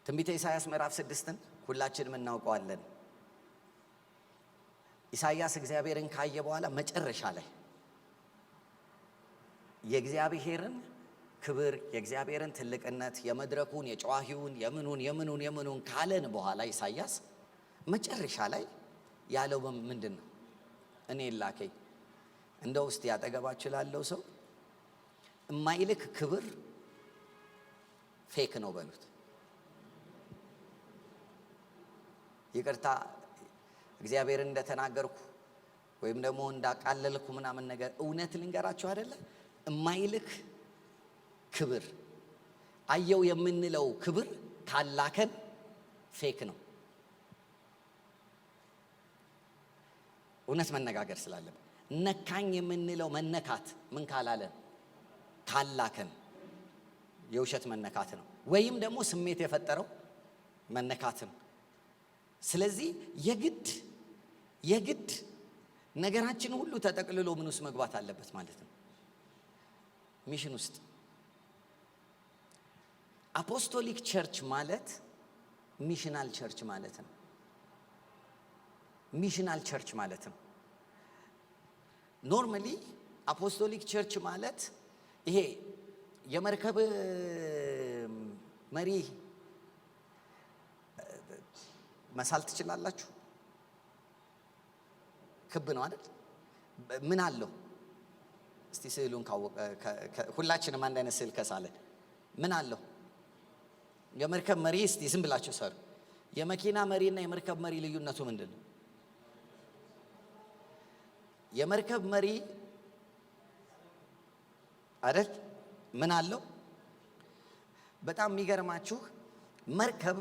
ትንቢተ ኢሳይያስ ምዕራፍ 6ን ሁላችንም እናውቀዋለን። ኢሳይያስ እግዚአብሔርን ካየ በኋላ መጨረሻ ላይ የእግዚአብሔርን ክብር፣ የእግዚአብሔርን ትልቅነት፣ የመድረኩን፣ የጨዋሂውን፣ የምኑን ካለን በኋላ ኢሳይያስ መጨረሻ ላይ ያለው ምንድን ነው? እኔ ላከኝ። እንደ ውስጥ ያጠገባችሁ ላለው ሰው የማይልክ ክብር ፌክ ነው በሉት። ይቅርታ እግዚአብሔርን እንደተናገርኩ ወይም ደግሞ እንዳቃለልኩ ምናምን ነገር እውነት ልንገራችሁ አይደለ? የማይልክ ክብር አየው የምንለው ክብር ካላከን ፌክ ነው። እውነት መነጋገር ስላለብን ነካኝ የምንለው መነካት ምን ካላለን ካላከን የውሸት መነካት ነው፣ ወይም ደግሞ ስሜት የፈጠረው መነካትን። ስለዚህ የግድ ነገራችን ሁሉ ተጠቅልሎ ምን ውስጥ መግባት አለበት ማለት ነው? ሚሽን ውስጥ። አፖስቶሊክ ቸርች ማለት ሚሽናል ቸርች ማለት ነው። ሚሽናል ቸርች ማለት ነው። ኖርማሊ አፖስቶሊክ ቸርች ማለት ይሄ የመርከብ መሪ መሳል ትችላላችሁ? ክብ ነው አይደል? ምን አለው? እስቲ ስዕሉን ሁላችንም አንድ አይነት ስዕል ከሳለን ምን አለው? የመርከብ መሪ እስቲ ዝም ብላችሁ ሰሩ። የመኪና መሪና የመርከብ መሪ ልዩነቱ ምንድን ነው? የመርከብ መሪ አይደል ምን አለው? በጣም የሚገርማችሁ መርከብ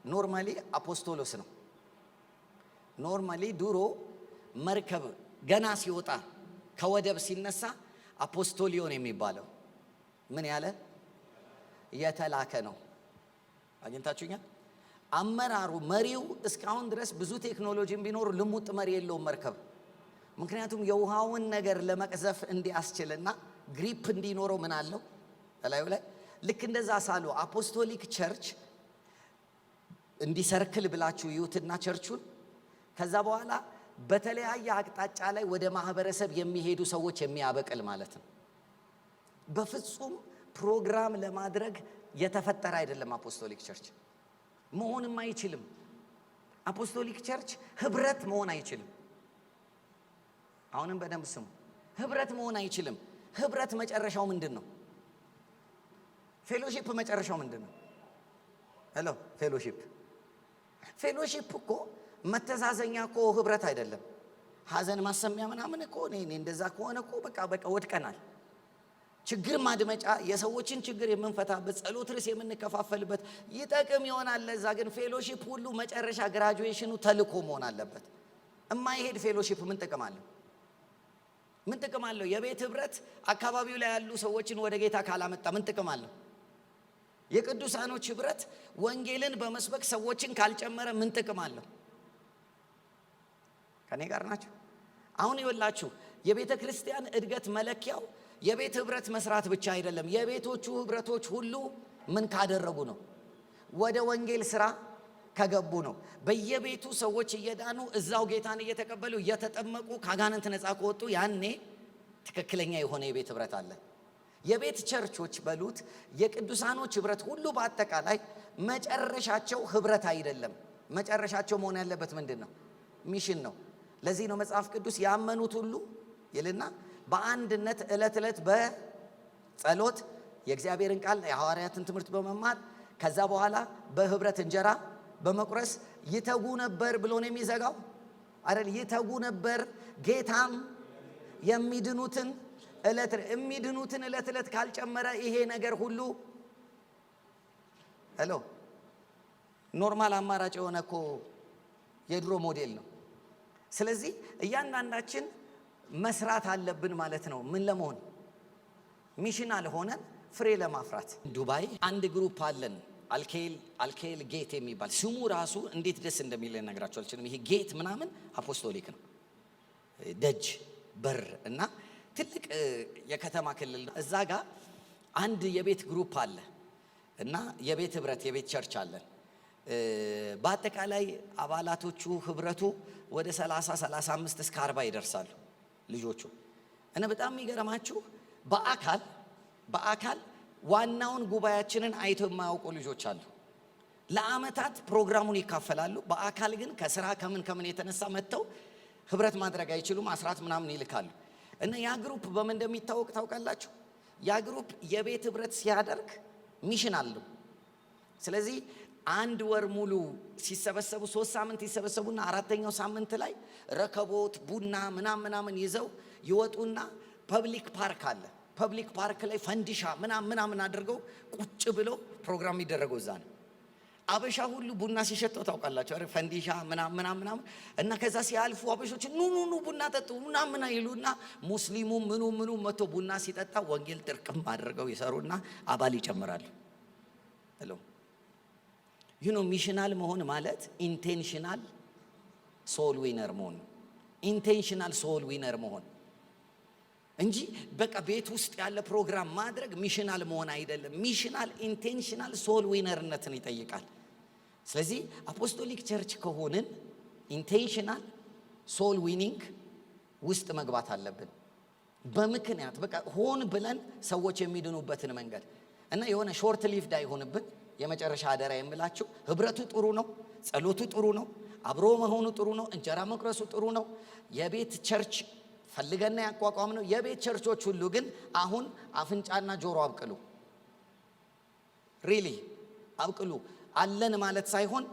ኖርማሊ አፖስቶሎስ ነው። ኖርማሊ ድሮ መርከብ ገና ሲወጣ ከወደብ ሲነሳ አፖስቶሊዮን የሚባለው ምን ያለ የተላከ ነው። አግኝታችሁኛል? አመራሩ መሪው እስካሁን ድረስ ብዙ ቴክኖሎጂም ቢኖር ልሙጥ መሪ የለውም መርከብ። ምክንያቱም የውሃውን ነገር ለመቅዘፍ እንዲያስችልና ግሪፕ እንዲኖረው ምን አለው እላዩ ላይ። ልክ እንደዛ ሳሉ አፖስቶሊክ ቸርች እንዲሰርክል ብላችሁ ይዩትና ቸርቹን ከዛ በኋላ በተለያየ አቅጣጫ ላይ ወደ ማህበረሰብ የሚሄዱ ሰዎች የሚያበቅል ማለት ነው። በፍጹም ፕሮግራም ለማድረግ የተፈጠረ አይደለም። አፖስቶሊክ ቸርች መሆንም አይችልም። አፖስቶሊክ ቸርች ህብረት መሆን አይችልም። አሁንም በደንብ ስሙ። ህብረት መሆን አይችልም። ህብረት መጨረሻው ምንድን ነው? ፌሎሺፕ መጨረሻው ምንድን ነው? ሄሎ ፌሎሺፕ እኮ መተዛዘኛ እኮ ህብረት አይደለም። ሀዘን ማሰሚያ ምናምን እኮ እኔ እንደዛ ከሆነ እኮ በቃ ወድቀናል። ችግር ማድመጫ፣ የሰዎችን ችግር የምንፈታበት፣ ጸሎት ርዕስ የምንከፋፈልበት ይጠቅም ይሆናል ለዛ። ግን ፌሎሺፕ ሁሉ መጨረሻ ግራጁዌሽኑ ተልኮ መሆን አለበት። እማይሄድ ፌሎሺፕ ምን ጥቅም አለው? ምን ጥቅም አለው? የቤት ህብረት አካባቢው ላይ ያሉ ሰዎችን ወደ ጌታ ካላመጣ ምን ጥቅም አለው? የቅዱሳኖች ህብረት ወንጌልን በመስበክ ሰዎችን ካልጨመረ ምን ጥቅም አለው? ከኔ ጋር ናቸው? አሁን ይወላችሁ የቤተ ክርስቲያን እድገት መለኪያው የቤት ህብረት መስራት ብቻ አይደለም። የቤቶቹ ህብረቶች ሁሉ ምን ካደረጉ ነው? ወደ ወንጌል ስራ ከገቡ ነው። በየቤቱ ሰዎች እየዳኑ እዛው ጌታን እየተቀበሉ እየተጠመቁ ከአጋንንት ነፃ ከወጡ ያኔ ትክክለኛ የሆነ የቤት ህብረት አለ። የቤት ቸርቾች በሉት የቅዱሳኖች ህብረት ሁሉ በአጠቃላይ መጨረሻቸው ህብረት አይደለም። መጨረሻቸው መሆን ያለበት ምንድን ነው? ሚሽን ነው። ለዚህ ነው መጽሐፍ ቅዱስ ያመኑት ሁሉ ይልና በአንድነት ዕለት ዕለት በጸሎት የእግዚአብሔርን ቃል የሐዋርያትን ትምህርት በመማር ከዛ በኋላ በህብረት እንጀራ በመቁረስ ይተጉ ነበር ብሎ ነው የሚዘጋው አይደል? ይተጉ ነበር። ጌታም የሚድኑትን ዕለት ዕለት ካልጨመረ ይሄ ነገር ሁሉ ኖርማል አማራጭ የሆነ እኮ የድሮ ሞዴል ነው። ስለዚህ እያንዳንዳችን መስራት አለብን ማለት ነው። ምን ለመሆን? ሚሽናል ሆነን ፍሬ ለማፍራት። ዱባይ አንድ ግሩፕ አለን አልኬል ጌት የሚባል ስሙ ራሱ እንዴት ደስ እንደሚል ነግራችሁ አልችልም። ይሄ ጌት ምናምን አፖስቶሊክ ነው፣ ደጅ በር እና ትልቅ የከተማ ክልል። እዛ ጋር አንድ የቤት ግሩፕ አለ እና የቤት ህብረት የቤት ቸርች አለን። በአጠቃላይ አባላቶቹ ህብረቱ ወደ 30-35 እስከ 40 ይደርሳሉ ልጆቹ። እና በጣም የሚገርማችሁ በአካል ዋናውን ጉባኤያችንን አይተው የማያውቁ ልጆች አሉ። ለአመታት ፕሮግራሙን ይካፈላሉ። በአካል ግን ከስራ ከምን የተነሳ መጥተው ህብረት ማድረግ አይችሉም። አስራት ምናምን ይልካሉ። እና ያ ግሩፕ በምን እንደሚታወቅ ታውቃላችሁ? ያ ግሩፕ የቤት ህብረት ሲያደርግ ሚሽን አለው። ስለዚህ አንድ ወር ሙሉ ሲሰበሰቡ 3 ሳምንት ይሰበሰቡና 4ኛው ሳምንት ላይ ረከቦት ቡና ምናምን ይዘው ይወጡና ፐብሊክ ፓርክ አለ። ፐብሊክ ፓርክ ላይ ፈንዲሻ ምናምን አድርገው ቁጭ ብለው ፕሮግራም የሚደረገው እዛ ነው። አበሻ ሁሉ ቡና ሲሸተው ታውቃላችሁ አይደል? ፈንዲሻ ምናምን እና ከዛ ሲያልፉ አበሾች ኑ ቡና ጠጡ ምናምን ይሉና ሙስሊሙ ምኑ መቶ ቡና ሲጠጣ ወንጌል ጥርቅም አድርገው ይሰሩና አባል ይጨምራሉ። ሚሽናል መሆን ማለት ኢንቴንሽናል ሶል ዊነር መሆን፣ ኢንቴንሽናል ሶል ዊነር መሆን እንጂ በቃ ቤት ውስጥ ያለ ፕሮግራም ማድረግ ሚሽናል መሆን አይደለም። ሚሽናል ኢንቴንሽናል ሶል ዊነርነትን ይጠይቃል። ስለዚህ አፖስቶሊክ ቸርች ከሆንን ኢንቴንሽናል ሶል ዊኒንግ ውስጥ መግባት አለብን። በምክንያት በቃ ሆን ብለን ሰዎች የሚድኑበትን መንገድ እና የሆነ ሾርት ሊቭድ አይሆንብን። የመጨረሻ አደራ የምላችሁ ህብረቱ ጥሩ ነው፣ ጸሎቱ ጥሩ ነው፣ አብሮ መሆኑ ጥሩ ነው፣ እንጀራ መቁረሱ ጥሩ ነው። የቤት ቸርች ፈልገና ያቋቋም ነው። የቤት ቸርቾች ሁሉ ግን አሁን አፍንጫና ጆሮ አብቅሉ፣ ሪሊ አብቅሉ አለን ማለት ሳይሆን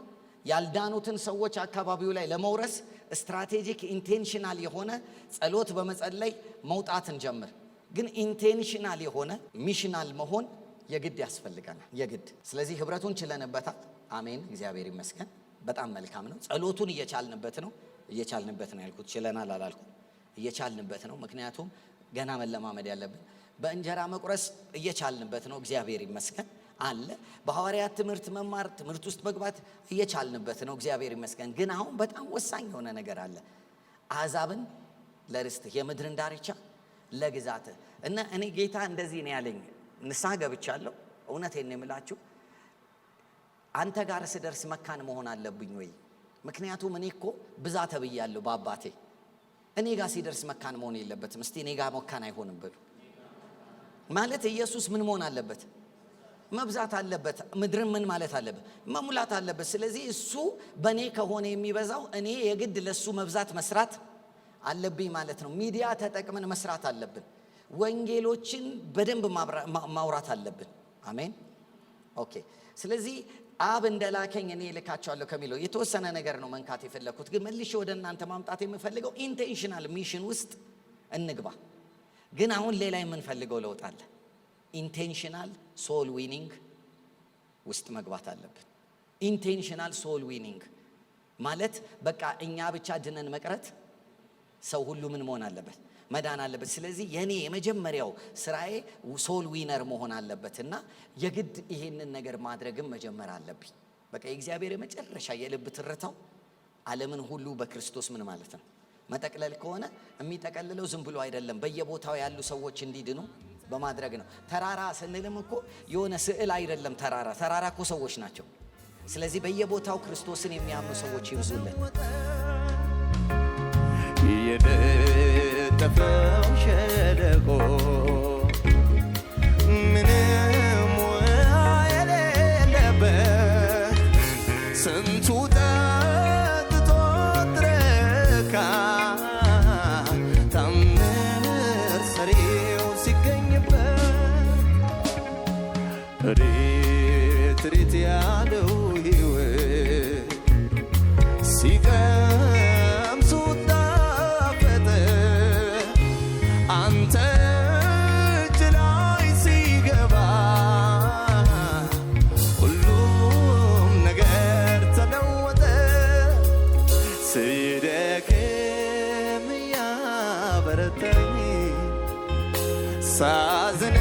ያልዳኑትን ሰዎች አካባቢው ላይ ለመውረስ ስትራቴጂክ ኢንቴንሽናል የሆነ ጸሎት በመጸለይ መውጣት እንጀምር። ግን ኢንቴንሽናል የሆነ ሚሽናል መሆን የግድ ያስፈልገናል፣ የግድ። ስለዚህ ህብረቱን ችለንበታል። አሜን፣ እግዚአብሔር ይመስገን። በጣም መልካም ነው። ጸሎቱን እየቻልንበት ነው ያልኩት፣ ችለናል አላልኩም። እየቻልንበት ነው፣ ምክንያቱም ገና መለማመድ ያለብን። በእንጀራ መቁረስ እየቻልንበት ነው፣ እግዚአብሔር ይመስገን አለ። በሐዋርያት ትምህርት መማር፣ ትምህርት ውስጥ መግባት እየቻልንበት ነው፣ እግዚአብሔር ይመስገን። ግን አሁን በጣም ወሳኝ የሆነ ነገር አለ። አሕዛብን ለርስትህ የምድርን ዳርቻ ለግዛትህ። እና እኔ ጌታ እንደዚህ ነው ያለኝ፣ ንስሐ ገብቻለሁ። እውነቴን ነው የምላችሁ። አንተ ጋር ስደርስ መካን መሆን አለብኝ ወይ? ምክንያቱም እኔ እኮ ብዛት ተብያለሁ በአባቴ። እኔ ጋር ሲደርስ መካን መሆን የለበትም። እስቲ እኔ ጋር መካን አይሆንም በሉ። ማለት ኢየሱስ ምን መሆን አለበት? መብዛት አለበት። ምድርን ምን ማለት አለበት? መሙላት አለበት። ስለዚህ እሱ በእኔ ከሆነ የሚበዛው እኔ የግድ ለሱ መብዛት መስራት አለብኝ ማለት ነው። ሚዲያ ተጠቅመን መስራት አለብን። ወንጌሎችን በደንብ ማውራት አለብን። አሜን። ኦኬ። ስለዚህ አብ እንደላከኝ እኔ ልካቸዋለሁ ከሚለው የተወሰነ ነገር ነው መንካት የፈለኩት። ግን መልሼ ወደ እናንተ ማምጣት የምፈልገው ኢንቴንሽናል ሚሽን ውስጥ እንግባ። ግን አሁን ሌላ የምንፈልገው ለውጥ አለ። ኢንቴንሽናል ሶል ዊኒንግ ውስጥ መግባት አለብን። ኢንቴንሽናል ሶል ዊኒንግ ማለት በቃ እኛ ብቻ ድነን መቅረት፣ ሰው ሁሉ ምን መሆን አለበት? መዳን አለበት። ስለዚህ የኔ የመጀመሪያው ስራዬ ሶል ዊነር መሆን አለበት እና የግድ ይሄንን ነገር ማድረግም መጀመር አለብኝ። በቃ የእግዚአብሔር የመጨረሻ የልብ ትርታው ዓለምን ሁሉ በክርስቶስ ምን ማለት ነው መጠቅለል ከሆነ የሚጠቀልለው ዝም ብሎ አይደለም፣ በየቦታው ያሉ ሰዎች እንዲድኑ በማድረግ ነው። ተራራ ስንልም እኮ የሆነ ስዕል አይደለም። ተራራ እኮ ሰዎች ናቸው። ስለዚህ በየቦታው ክርስቶስን የሚያምኑ ሰዎች ይብዙልን። የነጠፈው ሸለቆ ምንም ውሃ የሌለበት ስንቱ ጠጥቶ ረካ፣ ታምር ሰሪው ሲገኝበት ሬት ያለው ሕይወት ሲቀምሱት ጣፈጠ፣ አንተ እጅ ላይ ሲገባ ሁሉም ነገር ተለወጠ። ስደክም ያበረታኝ፣ ሳዝን